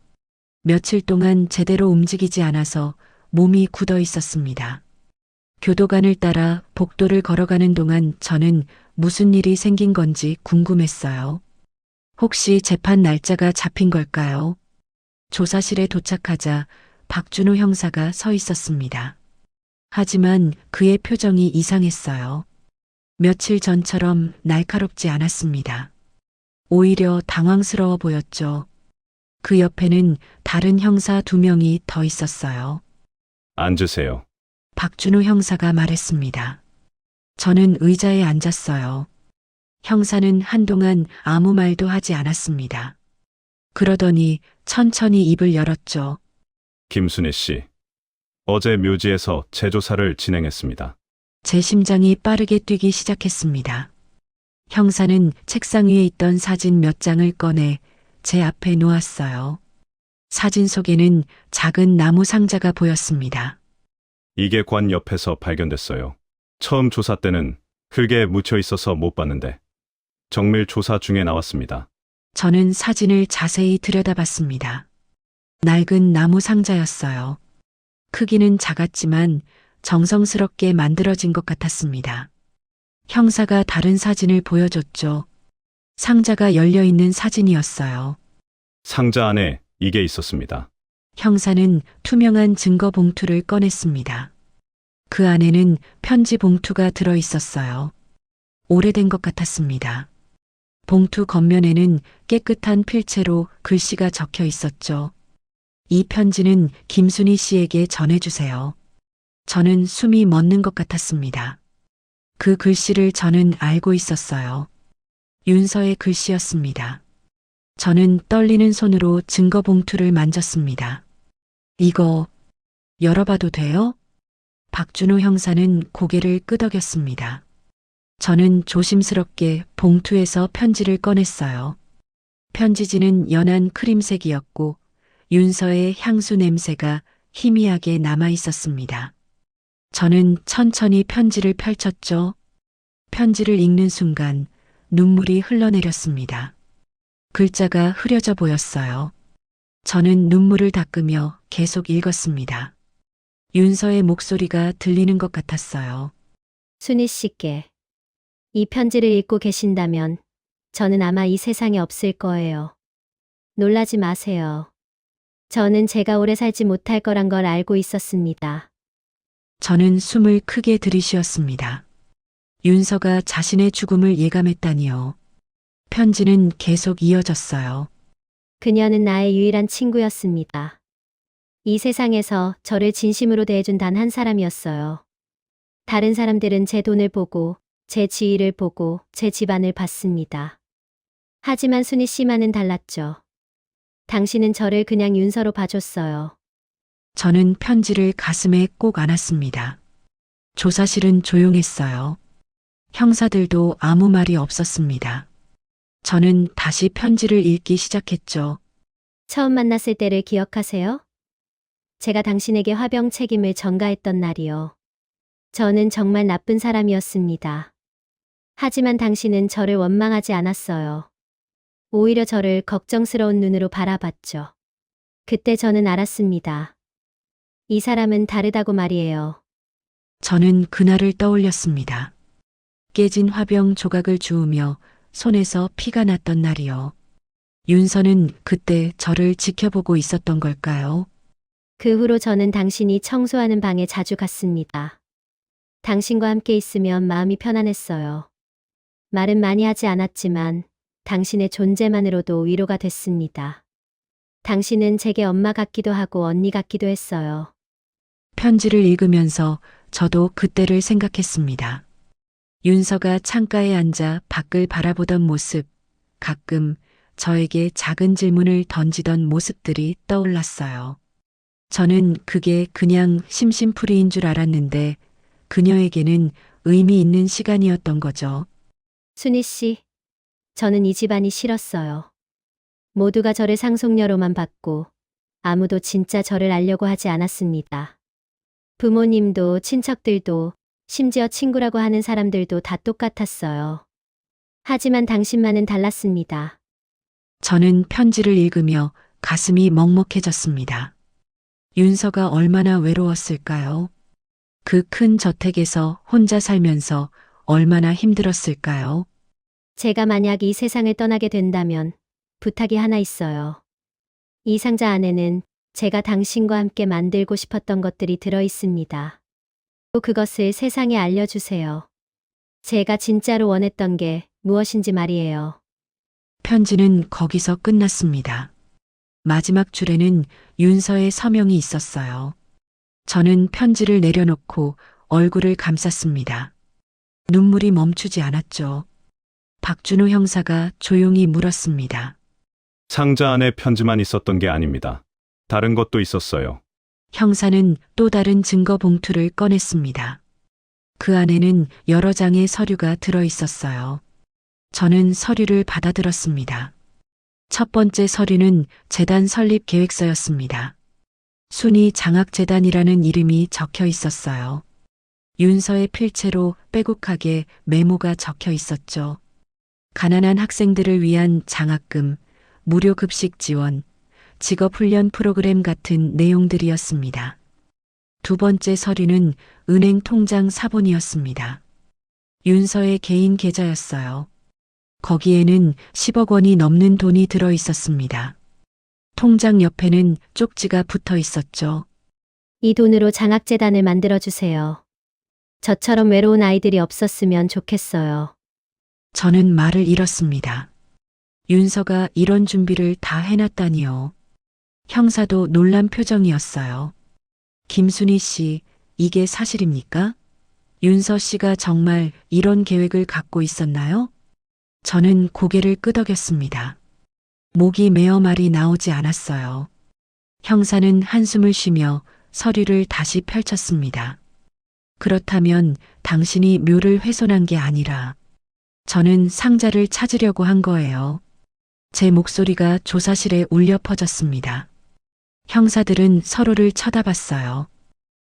며칠 동안 제대로 움직이지 않아서 몸이 굳어 있었습니다. 교도관을 따라 복도를 걸어가는 동안 저는 무슨 일이 생긴 건지 궁금했어요. 혹시 재판 날짜가 잡힌 걸까요? 조사실에 도착하자 박준호 형사가 서 있었습니다. 하지만 그의 표정이 이상했어요. 며칠 전처럼 날카롭지 않았습니다. 오히려 당황스러워 보였죠. 그 옆에는 다른 형사 2명이 더 있었어요. 앉으세요. 박준호 형사가 말했습니다. 저는 의자에 앉았어요. 형사는 한동안 아무 말도 하지 않았습니다. 그러더니 천천히 입을 열었죠. 김순애 씨. 어제 묘지에서 재조사를 진행했습니다. 제 심장이 빠르게 뛰기 시작했습니다. 형사는 책상 위에 있던 사진 몇 장을 꺼내 제 앞에 놓았어요. 사진 속에는 작은 나무 상자가 보였습니다. 이게 관 옆에서 발견됐어요. 처음 조사 때는 흙에 묻혀 있어서 못 봤는데 정밀 조사 중에 나왔습니다. 저는 사진을 자세히 들여다봤습니다. 낡은 나무 상자였어요. 크기는 작았지만 정성스럽게 만들어진 것 같았습니다. 형사가 다른 사진을 보여줬죠. 상자가 열려있는 사진이었어요. 상자 안에 이게 있었습니다. 형사는 투명한 증거 봉투를 꺼냈습니다. 그 안에는 편지 봉투가 들어 있었어요. 오래된 것 같았습니다. 봉투 겉면에는 깨끗한 필체로 글씨가 적혀 있었죠. 이 편지는 김순희 씨에게 전해주세요. 저는 숨이 멎는 것 같았습니다. 그 글씨를 저는 알고 있었어요. 윤서의 글씨였습니다. 저는 떨리는 손으로 증거 봉투를 만졌습니다. 이거 열어봐도 돼요? 박준호 형사는 고개를 끄덕였습니다. 저는 조심스럽게 봉투에서 편지를 꺼냈어요. 편지지는 연한 크림색이었고 윤서의 향수 냄새가 희미하게 남아 있었습니다. 저는 천천히 편지를 펼쳤죠. 편지를 읽는 순간 눈물이 흘러내렸습니다. 글자가 흐려져 보였어요. 저는 눈물을 닦으며 계속 읽었습니다. 윤서의 목소리가 들리는 것 같았어요. 순희 씨께 이 편지를 읽고 계신다면 저는 아마 이 세상에 없을 거예요. 놀라지 마세요. 저는 제가 오래 살지 못할 거란 걸 알고 있었습니다. 저는 숨을 크게 들이쉬었습니다. 윤서가 자신의 죽음을 예감했다니요. 편지는 계속 이어졌어요. 그녀는 나의 유일한 친구였습니다. 이 세상에서 저를 진심으로 대해준 단 한 사람이었어요. 다른 사람들은 제 돈을 보고, 제 지위를 보고, 제 집안을 봤습니다. 하지만 순희 씨만은 달랐죠. 당신은 저를 그냥 윤서로 봐줬어요. 저는 편지를 가슴에 꼭 안았습니다. 조사실은 조용했어요. 형사들도 아무 말이 없었습니다. 저는 다시 편지를 읽기 시작했죠. 처음 만났을 때를 기억하세요? 제가 당신에게 화병 책임을 전가했던 날이요. 저는 정말 나쁜 사람이었습니다. 하지만 당신은 저를 원망하지 않았어요. 오히려 저를 걱정스러운 눈으로 바라봤죠. 그때 저는 알았습니다. 이 사람은 다르다고 말이에요. 저는 그날을 떠올렸습니다. 깨진 화병 조각을 주우며 손에서 피가 났던 날이요. 윤서는 그때 저를 지켜보고 있었던 걸까요? 그 후로 저는 당신이 청소하는 방에 자주 갔습니다. 당신과 함께 있으면 마음이 편안했어요. 말은 많이 하지 않았지만 당신의 존재만으로도 위로가 됐습니다. 당신은 제게 엄마 같기도 하고 언니 같기도 했어요. 편지를 읽으면서 저도 그때를 생각했습니다. 윤서가 창가에 앉아 밖을 바라보던 모습, 가끔 저에게 작은 질문을 던지던 모습들이 떠올랐어요. 저는 그게 그냥 심심풀이인 줄 알았는데 그녀에게는 의미 있는 시간이었던 거죠. 순희 씨, 저는 이 집안이 싫었어요. 모두가 저를 상속녀로만 봤고 아무도 진짜 저를 알려고 하지 않았습니다. 부모님도 친척들도 심지어 친구라고 하는 사람들도 다 똑같았어요. 하지만 당신만은 달랐습니다. 저는 편지를 읽으며 가슴이 먹먹해졌습니다. 윤서가 얼마나 외로웠을까요? 그 큰 저택에서 혼자 살면서 얼마나 힘들었을까요? 제가 만약 이 세상을 떠나게 된다면 부탁이 하나 있어요. 이 상자 안에는 제가 당신과 함께 만들고 싶었던 것들이 들어 있습니다. 또 그것을 세상에 알려주세요. 제가 진짜로 원했던 게 무엇인지 말이에요. 편지는 거기서 끝났습니다. 마지막 줄에는 윤서의 서명이 있었어요. 저는 편지를 내려놓고 얼굴을 감쌌습니다. 눈물이 멈추지 않았죠. 박준호 형사가 조용히 물었습니다. 상자 안에 편지만 있었던 게 아닙니다. 다른 것도 있었어요. 형사는 또 다른 증거 봉투를 꺼냈습니다. 그 안에는 여러 장의 서류가 들어 있었어요. 저는 서류를 받아들었습니다. 첫 번째 서류는 재단 설립 계획서였습니다. 순희 장학재단이라는 이름이 적혀 있었어요. 윤서의 필체로 빼곡하게 메모가 적혀 있었죠. 가난한 학생들을 위한 장학금, 무료 급식 지원, 직업훈련 프로그램 같은 내용들이었습니다. 두 번째 서류는 은행 통장 사본이었습니다. 윤서의 개인 계좌였어요. 거기에는 10억 원이 넘는 돈이 들어 있었습니다. 통장 옆에는 쪽지가 붙어 있었죠. 이 돈으로 장학재단을 만들어주세요. 저처럼 외로운 아이들이 없었으면 좋겠어요. 저는 말을 잃었습니다. 윤서가 이런 준비를 다 해놨다니요. 형사도 놀란 표정이었어요. 김순희 씨, 이게 사실입니까? 윤서 씨가 정말 이런 계획을 갖고 있었나요? 저는 고개를 끄덕였습니다. 목이 메어 말이 나오지 않았어요. 형사는 한숨을 쉬며 서류를 다시 펼쳤습니다. 그렇다면 당신이 묘를 훼손한 게 아니라 저는 상자를 찾으려고 한 거예요. 제 목소리가 조사실에 울려 퍼졌습니다. 형사들은 서로를 쳐다봤어요.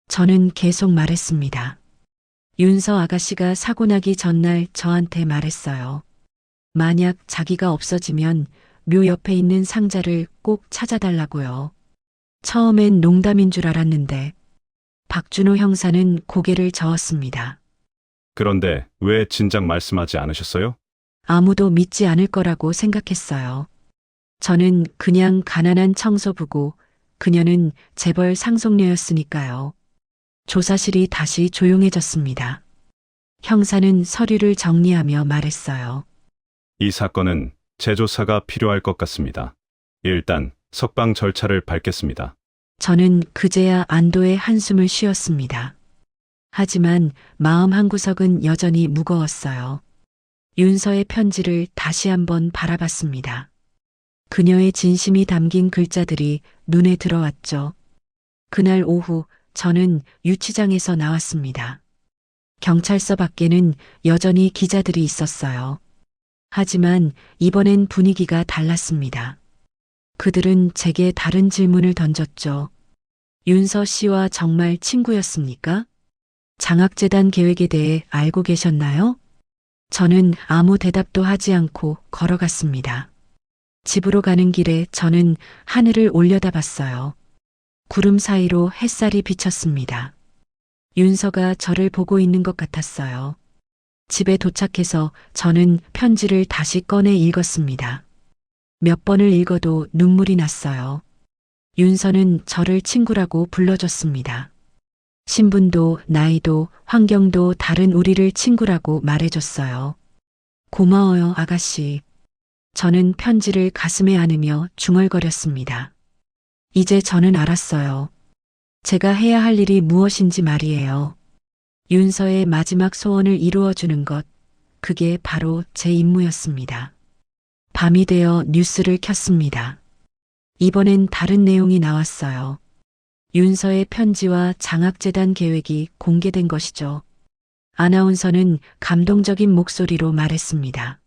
저는 계속 말했습니다. 윤서 아가씨가 사고 나기 전날 저한테 말했어요. 만약 자기가 없어지면 묘 옆에 있는 상자를 꼭 찾아달라고요. 처음엔 농담인 줄 알았는데 박준호 형사는 고개를 저었습니다. 그런데 왜 진작 말씀하지 않으셨어요? 아무도 믿지 않을 거라고 생각했어요. 저는 그냥 가난한 청소부고 그녀는 재벌 상속녀였으니까요. 조사실이 다시 조용해졌습니다. 형사는 서류를 정리하며 말했어요. 이 사건은 재조사가 필요할 것 같습니다. 일단 석방 절차를 밟겠습니다. 저는 그제야 안도의 한숨을 쉬었습니다. 하지만 마음 한구석은 여전히 무거웠어요. 윤서의 편지를 다시 한번 바라봤습니다. 그녀의 진심이 담긴 글자들이 눈에 들어왔죠. 그날 오후 저는 유치장에서 나왔습니다. 경찰서 밖에는 여전히 기자들이 있었어요. 하지만 이번엔 분위기가 달랐습니다. 그들은 제게 다른 질문을 던졌죠. 윤서 씨와 정말 친구였습니까? 장학재단 계획에 대해 알고 계셨나요? 저는 아무 대답도 하지 않고 걸어갔습니다. 집으로 가는 길에 저는 하늘을 올려다봤어요. 구름 사이로 햇살이 비쳤습니다. 윤서가 저를 보고 있는 것 같았어요. 집에 도착해서 저는 편지를 다시 꺼내 읽었습니다. 몇 번을 읽어도 눈물이 났어요. 윤서는 저를 친구라고 불러줬습니다. 신분도 나이도 환경도 다른 우리를 친구라고 말해줬어요. 고마워요, 아가씨. 저는 편지를 가슴에 안으며 중얼거렸습니다. 이제 저는 알았어요. 제가 해야 할 일이 무엇인지 말이에요. 윤서의 마지막 소원을 이루어주는 것, 그게 바로 제 임무였습니다. 밤이 되어 뉴스를 켰습니다. 이번엔 다른 내용이 나왔어요. 윤서의 편지와 장학재단 계획이 공개된 것이죠. 아나운서는 감동적인 목소리로 말했습니다.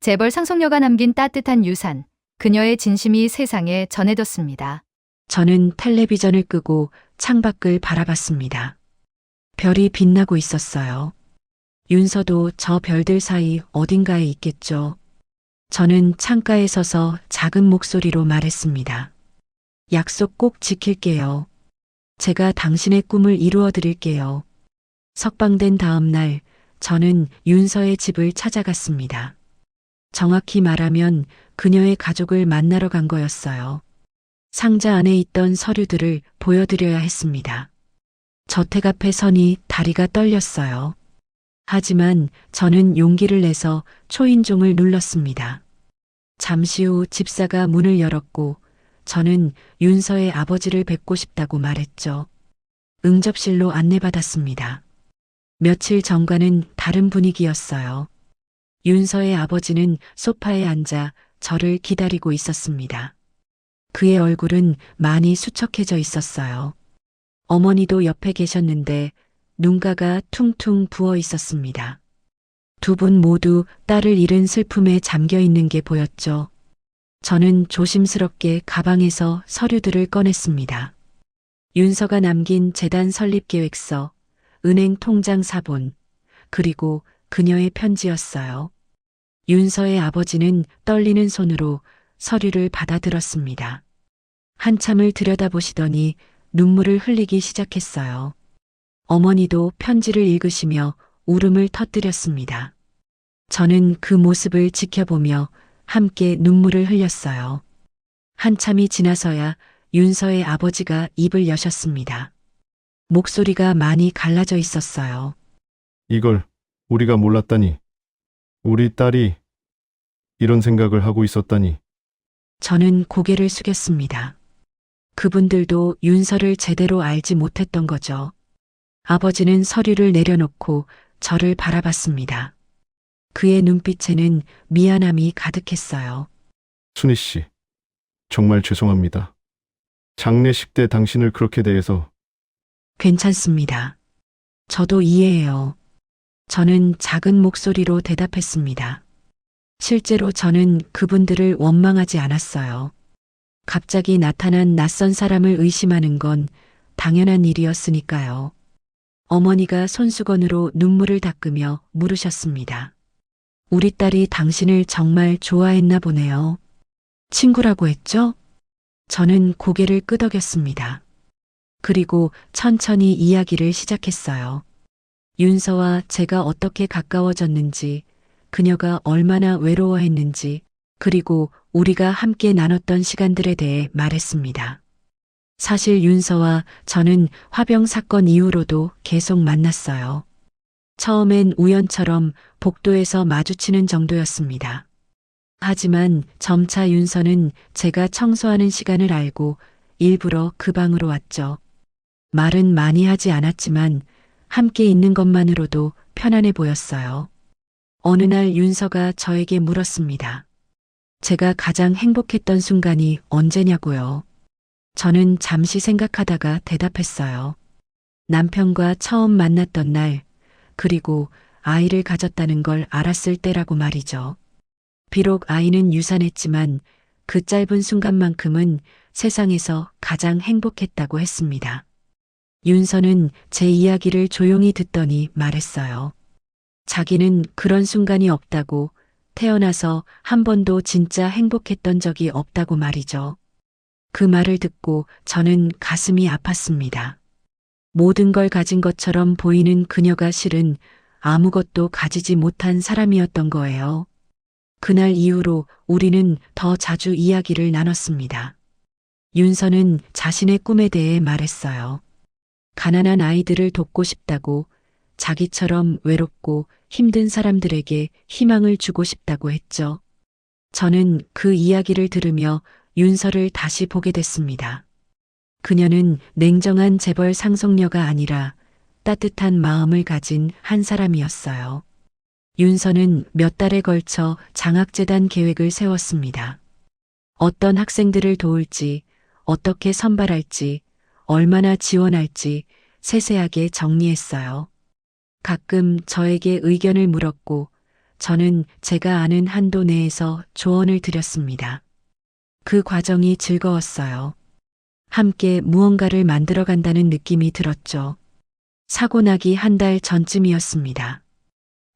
재벌 상속녀가 남긴 따뜻한 유산, 그녀의 진심이 세상에 전해졌습니다. 저는 텔레비전을 끄고 창밖을 바라봤습니다. 별이 빛나고 있었어요. 윤서도 저 별들 사이 어딘가에 있겠죠. 저는 창가에 서서 작은 목소리로 말했습니다. 약속 꼭 지킬게요. 제가 당신의 꿈을 이루어 드릴게요. 석방된 다음 날 저는 윤서의 집을 찾아갔습니다. 정확히 말하면 그녀의 가족을 만나러 간 거였어요. 상자 안에 있던 서류들을 보여드려야 했습니다. 저택 앞에 서니 다리가 떨렸어요. 하지만 저는 용기를 내서 초인종을 눌렀습니다. 잠시 후 집사가 문을 열었고 저는 윤서의 아버지를 뵙고 싶다고 말했죠. 응접실로 안내받았습니다. 며칠 전과는 다른 분위기였어요. 윤서의 아버지는 소파에 앉아 저를 기다리고 있었습니다. 그의 얼굴은 많이 수척해져 있었어요. 어머니도 옆에 계셨는데 눈가가 퉁퉁 부어 있었습니다. 두 분 모두 딸을 잃은 슬픔에 잠겨 있는 게 보였죠. 저는 조심스럽게 가방에서 서류들을 꺼냈습니다. 윤서가 남긴 재단 설립 계획서, 은행 통장 사본, 그리고 그녀의 편지였어요. 윤서의 아버지는 떨리는 손으로 서류를 받아들었습니다. 한참을 들여다보시더니 눈물을 흘리기 시작했어요. 어머니도 편지를 읽으시며 울음을 터뜨렸습니다. 저는 그 모습을 지켜보며 함께 눈물을 흘렸어요. 한참이 지나서야 윤서의 아버지가 입을 여셨습니다. 목소리가 많이 갈라져 있었어요. 이걸 우리가 몰랐다니. 우리 딸이 이런 생각을 하고 있었다니. 저는 고개를 숙였습니다. 그분들도 윤서를 제대로 알지 못했던 거죠. 아버지는 서류를 내려놓고 저를 바라봤습니다. 그의 눈빛에는 미안함이 가득했어요. 순희 씨, 정말 죄송합니다. 장례식 때 당신을 그렇게 대해서 괜찮습니다. 저도 이해해요. 저는 작은 목소리로 대답했습니다. 실제로 저는 그분들을 원망하지 않았어요. 갑자기 나타난 낯선 사람을 의심하는 건 당연한 일이었으니까요. 어머니가 손수건으로 눈물을 닦으며 물으셨습니다. 우리 딸이 당신을 정말 좋아했나 보네요. 친구라고 했죠? 저는 고개를 끄덕였습니다. 그리고 천천히 이야기를 시작했어요. 윤서와 제가 어떻게 가까워졌는지, 그녀가 얼마나 외로워했는지, 그리고 우리가 함께 나눴던 시간들에 대해 말했습니다. 사실 윤서와 저는 화병 사건 이후로도 계속 만났어요. 처음엔 우연처럼 복도에서 마주치는 정도였습니다. 하지만 점차 윤서는 제가 청소하는 시간을 알고 일부러 그 방으로 왔죠. 말은 많이 하지 않았지만 함께 있는 것만으로도 편안해 보였어요. 어느 날 윤서가 저에게 물었습니다. 제가 가장 행복했던 순간이 언제냐고요. 저는 잠시 생각하다가 대답했어요. 남편과 처음 만났던 날, 그리고 아이를 가졌다는 걸 알았을 때라고 말이죠. 비록 아이는 유산했지만 그 짧은 순간만큼은 세상에서 가장 행복했다고 했습니다. 윤서는 제 이야기를 조용히 듣더니 말했어요. 자기는 그런 순간이 없다고, 태어나서 한 번도 진짜 행복했던 적이 없다고 말이죠. 그 말을 듣고 저는 가슴이 아팠습니다. 모든 걸 가진 것처럼 보이는 그녀가 실은 아무것도 가지지 못한 사람이었던 거예요. 그날 이후로 우리는 더 자주 이야기를 나눴습니다. 윤서는 자신의 꿈에 대해 말했어요. 가난한 아이들을 돕고 싶다고, 자기처럼 외롭고 힘든 사람들에게 희망을 주고 싶다고 했죠. 저는 그 이야기를 들으며 윤서를 다시 보게 됐습니다. 그녀는 냉정한 재벌 상속녀가 아니라 따뜻한 마음을 가진 한 사람이었어요. 윤서는 몇 달에 걸쳐 장학재단 계획을 세웠습니다. 어떤 학생들을 도울지, 어떻게 선발할지, 얼마나 지원할지 세세하게 정리했어요. 가끔 저에게 의견을 물었고 저는 제가 아는 한도 내에서 조언을 드렸습니다. 그 과정이 즐거웠어요. 함께 무언가를 만들어간다는 느낌이 들었죠. 사고 나기 한 달 전쯤이었습니다.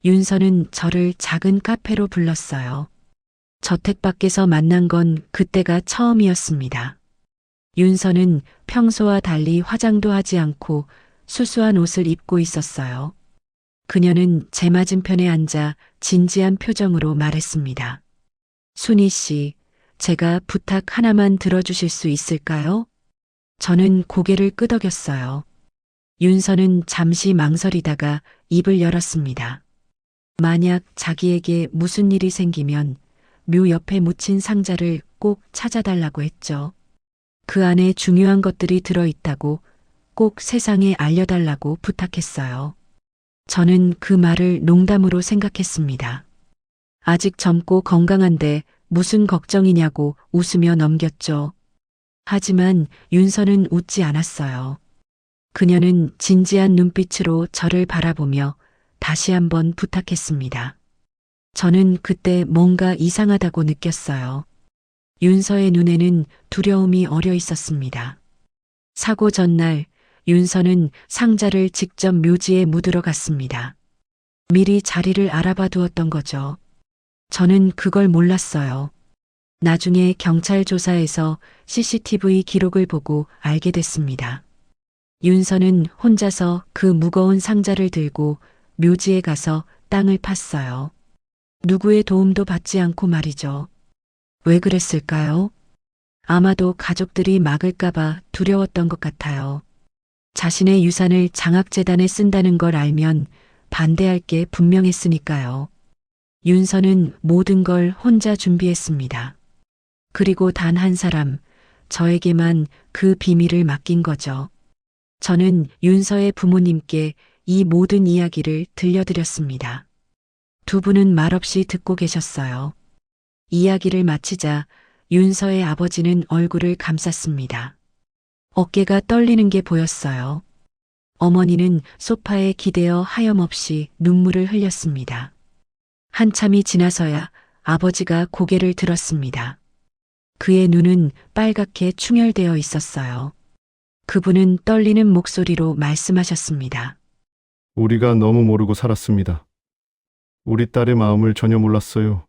윤서는 저를 작은 카페로 불렀어요. 저택 밖에서 만난 건 그때가 처음이었습니다. 윤서는 평소와 달리 화장도 하지 않고 수수한 옷을 입고 있었어요. 그녀는 제 맞은편에 앉아 진지한 표정으로 말했습니다. 순희 씨, 제가 부탁 하나만 들어주실 수 있을까요? 저는 고개를 끄덕였어요. 윤서는 잠시 망설이다가 입을 열었습니다. 만약 자기에게 무슨 일이 생기면 묘 옆에 묻힌 상자를 꼭 찾아달라고 했죠. 그 안에 중요한 것들이 들어있다고 꼭 세상에 알려달라고 부탁했어요. 저는 그 말을 농담으로 생각했습니다. 아직 젊고 건강한데 무슨 걱정이냐고 웃으며 넘겼죠. 하지만 윤서는 웃지 않았어요. 그녀는 진지한 눈빛으로 저를 바라보며 다시 한번 부탁했습니다. 저는 그때 뭔가 이상하다고 느꼈어요. 윤서의 눈에는 두려움이 어려 있었습니다. 사고 전날 윤서는 상자를 직접 묘지에 묻으러 갔습니다. 미리 자리를 알아봐 두었던 거죠. 저는 그걸 몰랐어요. 나중에 경찰 조사에서 CCTV 기록을 보고 알게 됐습니다. 윤서는 혼자서 그 무거운 상자를 들고 묘지에 가서 땅을 팠어요. 누구의 도움도 받지 않고 말이죠. 왜 그랬을까요? 아마도 가족들이 막을까봐 두려웠던 것 같아요. 자신의 유산을 장학재단에 쓴다는 걸 알면 반대할 게 분명했으니까요. 윤서는 모든 걸 혼자 준비했습니다. 그리고 단 한 사람, 저에게만 그 비밀을 맡긴 거죠. 저는 윤서의 부모님께 이 모든 이야기를 들려드렸습니다. 두 분은 말없이 듣고 계셨어요. 이야기를 마치자 윤서의 아버지는 얼굴을 감쌌습니다. 어깨가 떨리는 게 보였어요. 어머니는 소파에 기대어 하염없이 눈물을 흘렸습니다. 한참이 지나서야 아버지가 고개를 들었습니다. 그의 눈은 빨갛게 충혈되어 있었어요. 그분은 떨리는 목소리로 말씀하셨습니다. 우리가 너무 모르고 살았습니다. 우리 딸의 마음을 전혀 몰랐어요.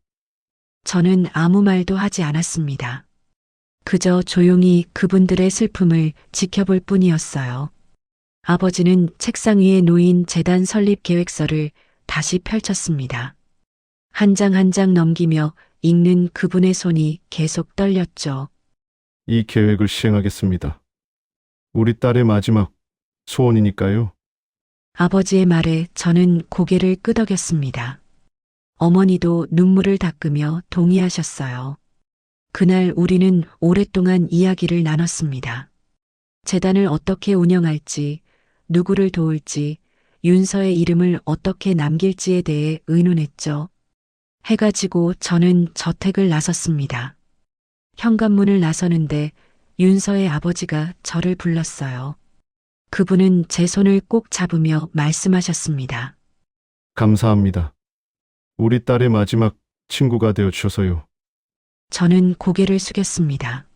저는 아무 말도 하지 않았습니다. 그저 조용히 그분들의 슬픔을 지켜볼 뿐이었어요. 아버지는 책상 위에 놓인 재단 설립 계획서를 다시 펼쳤습니다. 한 장 한 장 넘기며 읽는 그분의 손이 계속 떨렸죠. 이 계획을 시행하겠습니다. 우리 딸의 마지막 소원이니까요. 아버지의 말에 저는 고개를 끄덕였습니다. 어머니도 눈물을 닦으며 동의하셨어요. 그날 우리는 오랫동안 이야기를 나눴습니다. 재단을 어떻게 운영할지, 누구를 도울지, 윤서의 이름을 어떻게 남길지에 대해 의논했죠. 해가 지고 저는 저택을 나섰습니다. 현관문을 나서는데 윤서의 아버지가 저를 불렀어요. 그분은 제 손을 꼭 잡으며 말씀하셨습니다. 감사합니다. 우리 딸의 마지막 친구가 되어 주셔서요. 저는 고개를 숙였습니다.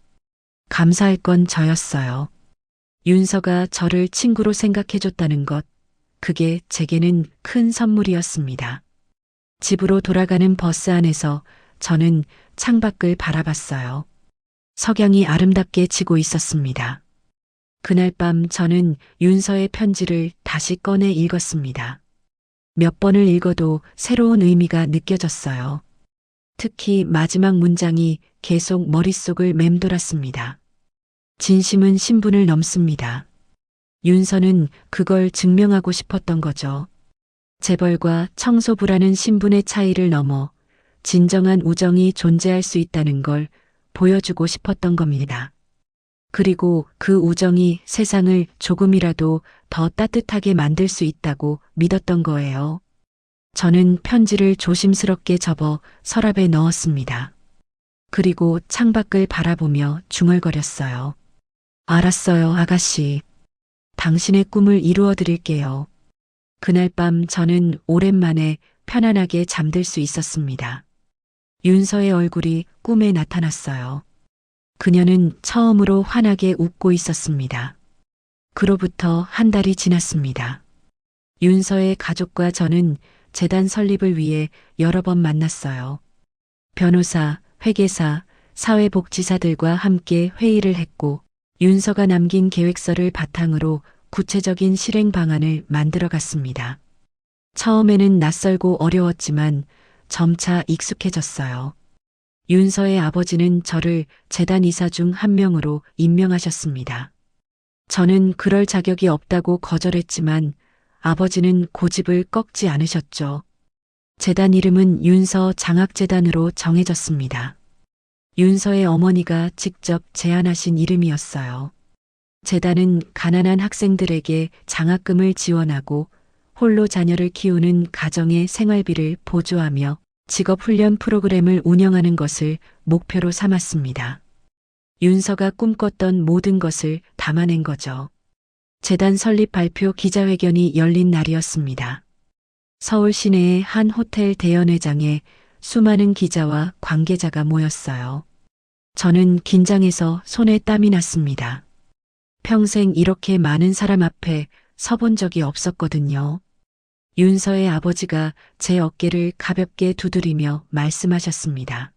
감사할 건 저였어요. 윤서가 저를 친구로 생각해줬다는 것, 그게 제게는 큰 선물이었습니다. 집으로 돌아가는 버스 안에서 저는 창밖을 바라봤어요. 석양이 아름답게 지고 있었습니다. 그날 밤 저는 윤서의 편지를 다시 꺼내 읽었습니다. 몇 번을 읽어도 새로운 의미가 느껴졌어요. 특히 마지막 문장이 계속 머릿속을 맴돌았습니다. 진심은 신분을 넘습니다. 윤서는 그걸 증명하고 싶었던 거죠. 재벌과 청소부라는 신분의 차이를 넘어 진정한 우정이 존재할 수 있다는 걸 보여주고 싶었던 겁니다. 그리고 그 우정이 세상을 조금이라도 더 따뜻하게 만들 수 있다고 믿었던 거예요. 저는 편지를 조심스럽게 접어 서랍에 넣었습니다. 그리고 창밖을 바라보며 중얼거렸어요. 알았어요, 아가씨. 당신의 꿈을 이루어 드릴게요. 그날 밤 저는 오랜만에 편안하게 잠들 수 있었습니다. 윤서의 얼굴이 꿈에 나타났어요. 그녀는 처음으로 환하게 웃고 있었습니다. 그로부터 한 달이 지났습니다. 윤서의 가족과 저는 재단 설립을 위해 여러 번 만났어요. 변호사, 회계사, 사회복지사들과 함께 회의를 했고 윤서가 남긴 계획서를 바탕으로 구체적인 실행 방안을 만들어 갔습니다. 처음에는 낯설고 어려웠지만 점차 익숙해졌어요. 윤서의 아버지는 저를 재단 이사 중 한 명으로 임명하셨습니다. 저는 그럴 자격이 없다고 거절했지만 아버지는 고집을 꺾지 않으셨죠. 재단 이름은 윤서 장학재단으로 정해졌습니다. 윤서의 어머니가 직접 제안하신 이름이었어요. 재단은 가난한 학생들에게 장학금을 지원하고 홀로 자녀를 키우는 가정의 생활비를 보조하며 직업훈련 프로그램을 운영하는 것을 목표로 삼았습니다. 윤서가 꿈꿨던 모든 것을 담아낸 거죠. 재단 설립 발표 기자회견이 열린 날이었습니다. 서울 시내의 한 호텔 대연회장에 수많은 기자와 관계자가 모였어요. 저는 긴장해서 손에 땀이 났습니다. 평생 이렇게 많은 사람 앞에 서본 적이 없었거든요. 윤서의 아버지가 제 어깨를 가볍게 두드리며 말씀하셨습니다.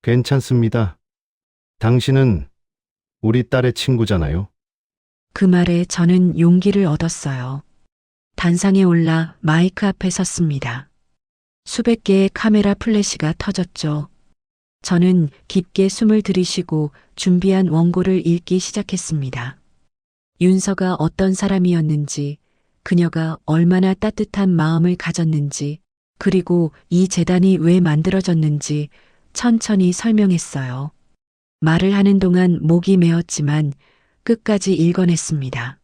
괜찮습니다. 당신은 우리 딸의 친구잖아요. 그 말에 저는 용기를 얻었어요. 단상에 올라 마이크 앞에 섰습니다. 수백 개의 카메라 플래시가 터졌죠. 저는 깊게 숨을 들이쉬고 준비한 원고를 읽기 시작했습니다. 윤서가 어떤 사람이었는지, 그녀가 얼마나 따뜻한 마음을 가졌는지, 그리고 이 재단이 왜 만들어졌는지 천천히 설명했어요. 말을 하는 동안 목이 메었지만 끝까지 읽어냈습니다.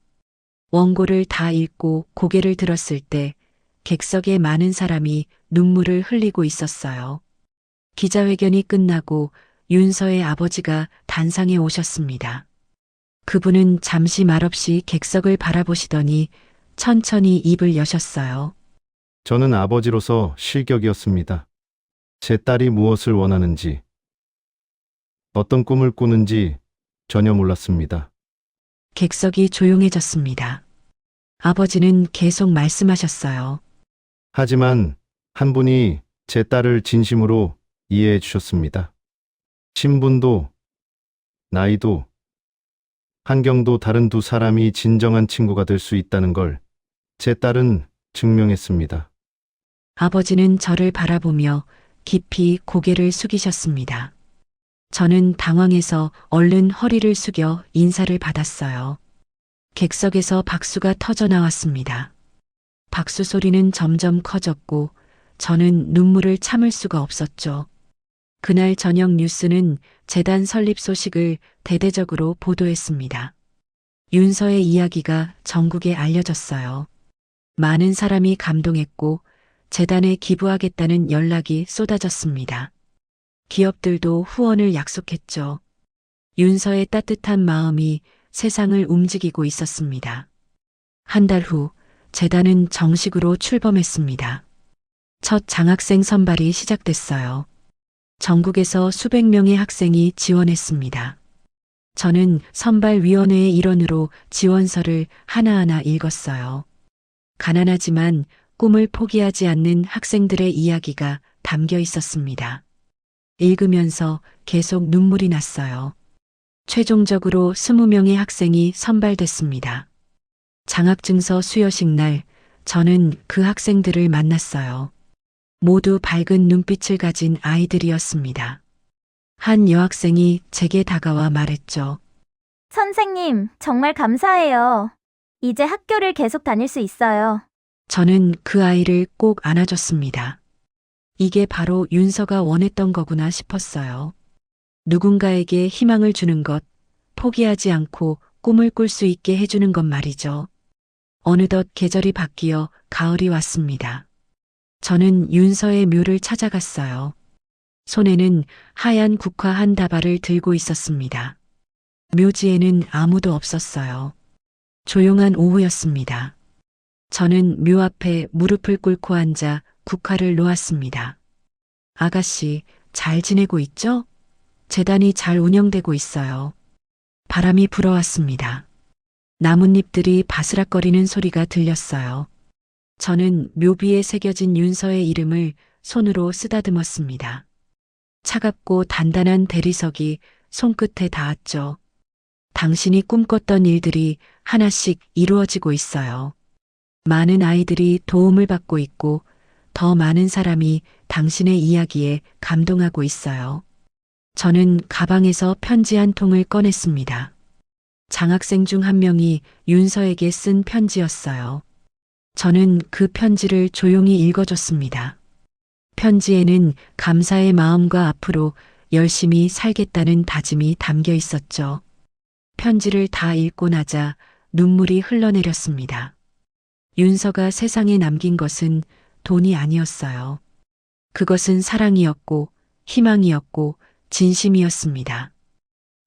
원고를 다 읽고 고개를 들었을 때 객석에 많은 사람이 눈물을 흘리고 있었어요. 기자회견이 끝나고 윤서의 아버지가 단상에 오셨습니다. 그분은 잠시 말없이 객석을 바라보시더니 천천히 입을 여셨어요. 저는 아버지로서 실격이었습니다. 제 딸이 무엇을 원하는지, 어떤 꿈을 꾸는지 전혀 몰랐습니다. 객석이 조용해졌습니다. 아버지는 계속 말씀하셨어요. 하지만 한 분이 제 딸을 진심으로 이해해 주셨습니다. 신분도, 나이도, 환경도 다른 두 사람이 진정한 친구가 될 수 있다는 걸 제 딸은 증명했습니다. 아버지는 저를 바라보며 깊이 고개를 숙이셨습니다. 저는 당황해서 얼른 허리를 숙여 인사를 받았어요. 객석에서 박수가 터져 나왔습니다. 박수 소리는 점점 커졌고 저는 눈물을 참을 수가 없었죠. 그날 저녁 뉴스는 재단 설립 소식을 대대적으로 보도했습니다. 윤서의 이야기가 전국에 알려졌어요. 많은 사람이 감동했고 재단에 기부하겠다는 연락이 쏟아졌습니다. 기업들도 후원을 약속했죠. 윤서의 따뜻한 마음이 세상을 움직이고 있었습니다. 한 달 후 재단은 정식으로 출범했습니다. 첫 장학생 선발이 시작됐어요. 전국에서 수백 명의 학생이 지원했습니다. 저는 선발위원회의 일원으로 지원서를 하나하나 읽었어요. 가난하지만 꿈을 포기하지 않는 학생들의 이야기가 담겨 있었습니다. 읽으면서 계속 눈물이 났어요. 최종적으로 20명의 학생이 선발됐습니다. 장학증서 수여식 날 저는 그 학생들을 만났어요. 모두 밝은 눈빛을 가진 아이들이었습니다. 한 여학생이 제게 다가와 말했죠. 선생님, 정말 감사해요. 이제 학교를 계속 다닐 수 있어요. 저는 그 아이를 꼭 안아줬습니다. 이게 바로 윤서가 원했던 거구나 싶었어요. 누군가에게 희망을 주는 것, 포기하지 않고 꿈을 꿀 수 있게 해주는 것 말이죠. 어느덧 계절이 바뀌어 가을이 왔습니다. 저는 윤서의 묘를 찾아갔어요. 손에는 하얀 국화 한 다발을 들고 있었습니다. 묘지에는 아무도 없었어요. 조용한 오후였습니다. 저는 묘 앞에 무릎을 꿇고 앉아 국화를 놓았습니다. 아가씨, 잘 지내고 있죠? 재단이 잘 운영되고 있어요. 바람이 불어왔습니다. 나뭇잎들이 바스락거리는 소리가 들렸어요. 저는 묘비에 새겨진 윤서의 이름을 손으로 쓰다듬었습니다. 차갑고 단단한 대리석이 손끝에 닿았죠. 당신이 꿈꿨던 일들이 하나씩 이루어지고 있어요. 많은 아이들이 도움을 받고 있고 더 많은 사람이 당신의 이야기에 감동하고 있어요. 저는 가방에서 편지 한 통을 꺼냈습니다. 장학생 중 한 명이 윤서에게 쓴 편지였어요. 저는 그 편지를 조용히 읽어줬습니다. 편지에는 감사의 마음과 앞으로 열심히 살겠다는 다짐이 담겨 있었죠. 편지를 다 읽고 나자 눈물이 흘러내렸습니다. 윤서가 세상에 남긴 것은 돈이 아니었어요. 그것은 사랑이었고 희망이었고 진심이었습니다.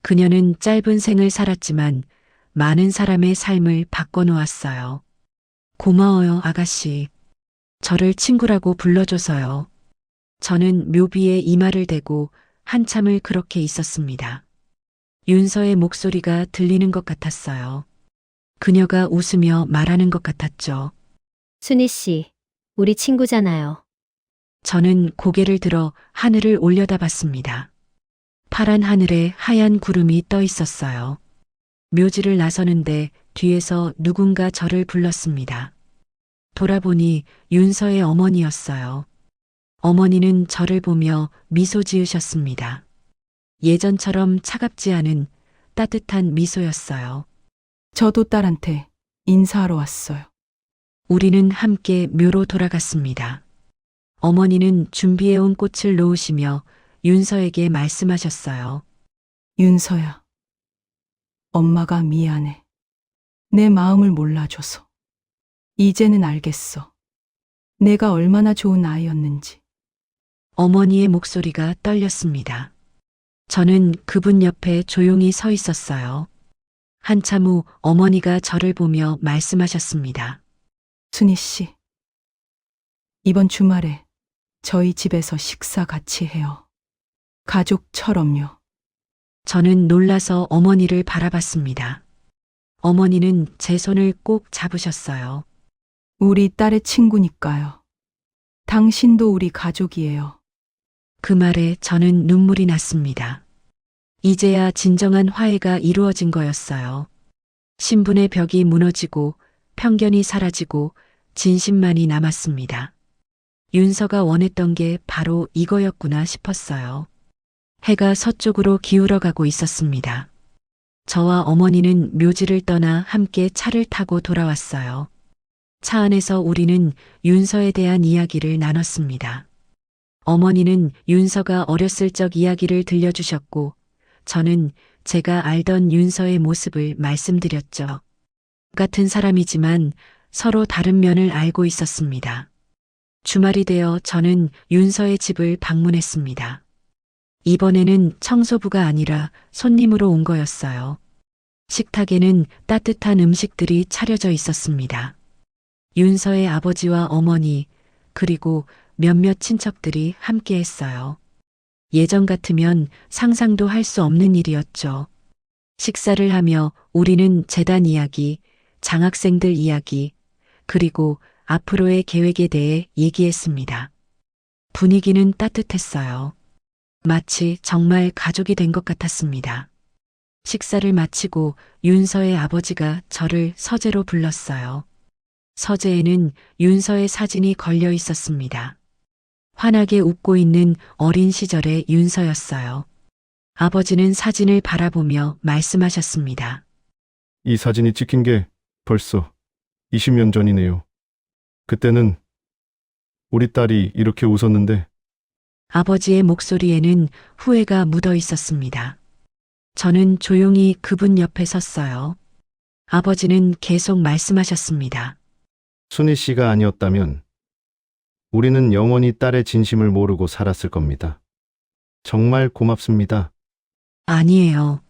그녀는 짧은 생을 살았지만 많은 사람의 삶을 바꿔놓았어요. 고마워요, 아가씨. 저를 친구라고 불러줘서요. 저는 묘비에 이마를 대고 한참을 그렇게 있었습니다. 윤서의 목소리가 들리는 것 같았어요. 그녀가 웃으며 말하는 것 같았죠. 순희 씨, 우리 친구잖아요. 저는 고개를 들어 하늘을 올려다봤습니다. 파란 하늘에 하얀 구름이 떠 있었어요. 묘지를 나서는데 뒤에서 누군가 저를 불렀습니다. 돌아보니 윤서의 어머니였어요. 어머니는 저를 보며 미소 지으셨습니다. 예전처럼 차갑지 않은 따뜻한 미소였어요. 저도 딸한테 인사하러 왔어요. 우리는 함께 묘로 돌아갔습니다. 어머니는 준비해온 꽃을 놓으시며 윤서에게 말씀하셨어요. 윤서야, 엄마가 미안해. 내 마음을 몰라줘서. 이제는 알겠어. 내가 얼마나 좋은 아이였는지. 어머니의 목소리가 떨렸습니다. 저는 그분 옆에 조용히 서 있었어요. 한참 후 어머니가 저를 보며 말씀하셨습니다. 순희 씨. 이번 주말에 저희 집에서 식사 같이 해요. 가족처럼요. 저는 놀라서 어머니를 바라봤습니다. 어머니는 제 손을 꼭 잡으셨어요. 우리 딸의 친구니까요. 당신도 우리 가족이에요. 그 말에 저는 눈물이 났습니다. 이제야 진정한 화해가 이루어진 거였어요. 신분의 벽이 무너지고 편견이 사라지고 진심만이 남았습니다. 윤서가 원했던 게 바로 이거였구나 싶었어요. 해가 서쪽으로 기울어가고 있었습니다. 저와 어머니는 묘지를 떠나 함께 차를 타고 돌아왔어요. 차 안에서 우리는 윤서에 대한 이야기를 나눴습니다. 어머니는 윤서가 어렸을 적 이야기를 들려주셨고, 저는 제가 알던 윤서의 모습을 말씀드렸죠. 같은 사람이지만 서로 다른 면을 알고 있었습니다. 주말이 되어 저는 윤서의 집을 방문했습니다. 이번에는 청소부가 아니라 손님으로 온 거였어요. 식탁에는 따뜻한 음식들이 차려져 있었습니다. 윤서의 아버지와 어머니, 그리고 몇몇 친척들이 함께 했어요. 예전 같으면 상상도 할 수 없는 일이었죠. 식사를 하며 우리는 재단 이야기, 장학생들 이야기, 그리고 앞으로의 계획에 대해 얘기했습니다. 분위기는 따뜻했어요. 마치 정말 가족이 된 것 같았습니다. 식사를 마치고 윤서의 아버지가 저를 서재로 불렀어요. 서재에는 윤서의 사진이 걸려 있었습니다. 환하게 웃고 있는 어린 시절의 윤서였어요. 아버지는 사진을 바라보며 말씀하셨습니다. 이 사진이 찍힌 게 벌써 20년 전이네요. 그때는 우리 딸이 이렇게 웃었는데. 아버지의 목소리에는 후회가 묻어 있었습니다. 저는 조용히 그분 옆에 섰어요. 아버지는 계속 말씀하셨습니다. 순희 씨가 아니었다면 우리는 영원히 딸의 진심을 모르고 살았을 겁니다. 정말 고맙습니다. 아니에요.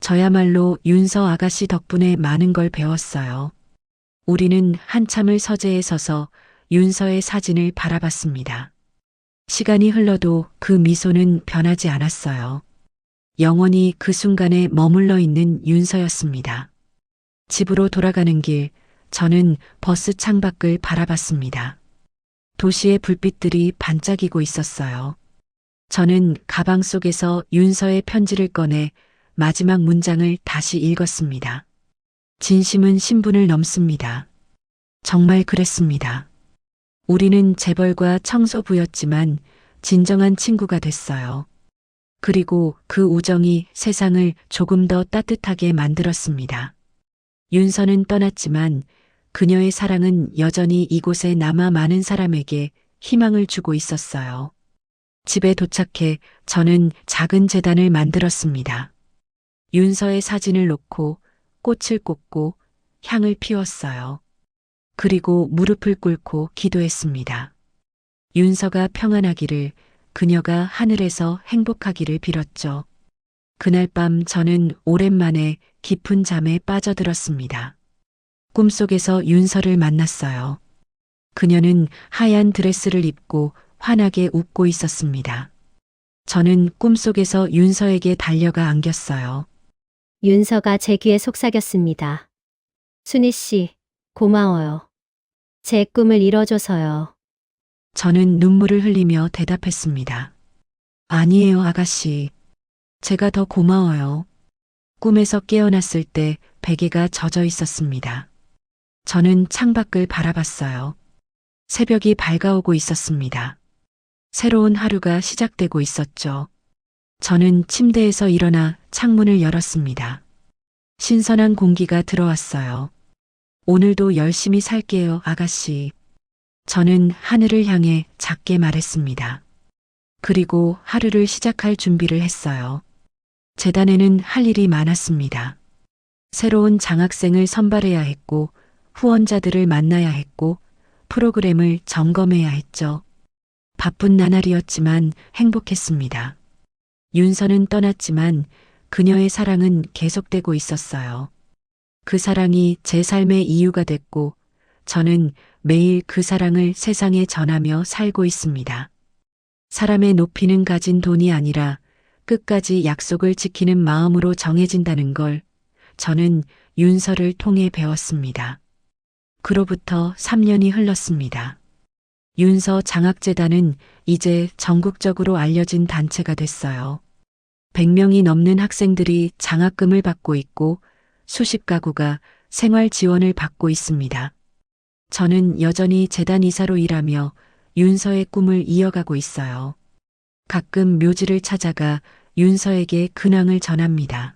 저야말로 윤서 아가씨 덕분에 많은 걸 배웠어요. 우리는 한참을 서재에 서서 윤서의 사진을 바라봤습니다. 시간이 흘러도 그 미소는 변하지 않았어요. 영원히 그 순간에 머물러 있는 윤서였습니다. 집으로 돌아가는 길, 저는 버스 창밖을 바라봤습니다. 도시의 불빛들이 반짝이고 있었어요. 저는 가방 속에서 윤서의 편지를 꺼내 마지막 문장을 다시 읽었습니다. 진심은 신분을 넘습니다. 정말 그랬습니다. 우리는 재벌과 청소부였지만 진정한 친구가 됐어요. 그리고 그 우정이 세상을 조금 더 따뜻하게 만들었습니다. 윤서는 떠났지만 그녀의 사랑은 여전히 이곳에 남아 많은 사람에게 희망을 주고 있었어요. 집에 도착해 저는 작은 제단을 만들었습니다. 윤서의 사진을 놓고 꽃을 꽂고 향을 피웠어요. 그리고 무릎을 꿇고 기도했습니다. 윤서가 평안하기를, 그녀가 하늘에서 행복하기를 빌었죠. 그날 밤 저는 오랜만에 깊은 잠에 빠져들었습니다. 꿈속에서 윤서를 만났어요. 그녀는 하얀 드레스를 입고 환하게 웃고 있었습니다. 저는 꿈속에서 윤서에게 달려가 안겼어요. 윤서가 제 귀에 속삭였습니다. 순희 씨, 고마워요. 제 꿈을 이뤄줘서요. 저는 눈물을 흘리며 대답했습니다. 아니에요, 아가씨. 제가 더 고마워요. 꿈에서 깨어났을 때 베개가 젖어 있었습니다. 저는 창밖을 바라봤어요. 새벽이 밝아오고 있었습니다. 새로운 하루가 시작되고 있었죠. 저는 침대에서 일어나 창문을 열었습니다. 신선한 공기가 들어왔어요. 오늘도 열심히 살게요, 아가씨. 저는 하늘을 향해 작게 말했습니다. 그리고 하루를 시작할 준비를 했어요. 재단에는 할 일이 많았습니다. 새로운 장학생을 선발해야 했고, 후원자들을 만나야 했고, 프로그램을 점검해야 했죠. 바쁜 나날이었지만 행복했습니다. 윤서는 떠났지만 그녀의 사랑은 계속되고 있었어요. 그 사랑이 제 삶의 이유가 됐고 저는 매일 그 사랑을 세상에 전하며 살고 있습니다. 사람의 높이는 가진 돈이 아니라 끝까지 약속을 지키는 마음으로 정해진다는 걸 저는 윤서를 통해 배웠습니다. 그로부터 3년이 흘렀습니다. 윤서 장학재단은 이제 전국적으로 알려진 단체가 됐어요. 100명이 넘는 학생들이 장학금을 받고 있고 수십 가구가 생활 지원을 받고 있습니다. 저는 여전히 재단 이사로 일하며 윤서의 꿈을 이어가고 있어요. 가끔 묘지를 찾아가 윤서에게 근황을 전합니다.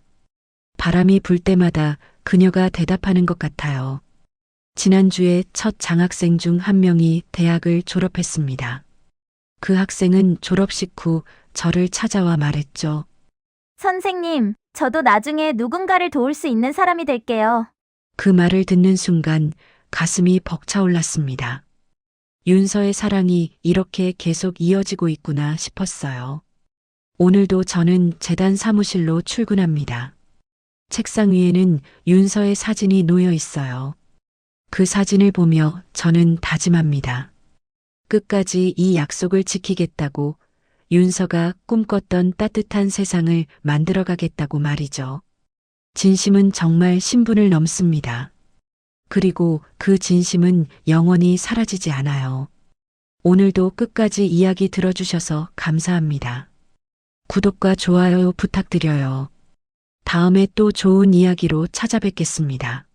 바람이 불 때마다 그녀가 대답하는 것 같아요. 지난주에 첫 장학생 중 한 명이 대학을 졸업했습니다. 그 학생은 졸업식 후 저를 찾아와 말했죠. 선생님, 저도 나중에 누군가를 도울 수 있는 사람이 될게요. 그 말을 듣는 순간 가슴이 벅차올랐습니다. 윤서의 사랑이 이렇게 계속 이어지고 있구나 싶었어요. 오늘도 저는 재단 사무실로 출근합니다. 책상 위에는 윤서의 사진이 놓여 있어요. 그 사진을 보며 저는 다짐합니다. 끝까지 이 약속을 지키겠다고, 윤서가 꿈꿨던 따뜻한 세상을 만들어가겠다고 말이죠. 진심은 정말 신분을 넘습니다. 그리고 그 진심은 영원히 사라지지 않아요. 오늘도 끝까지 이야기 들어주셔서 감사합니다. 구독과 좋아요 부탁드려요. 다음에 또 좋은 이야기로 찾아뵙겠습니다.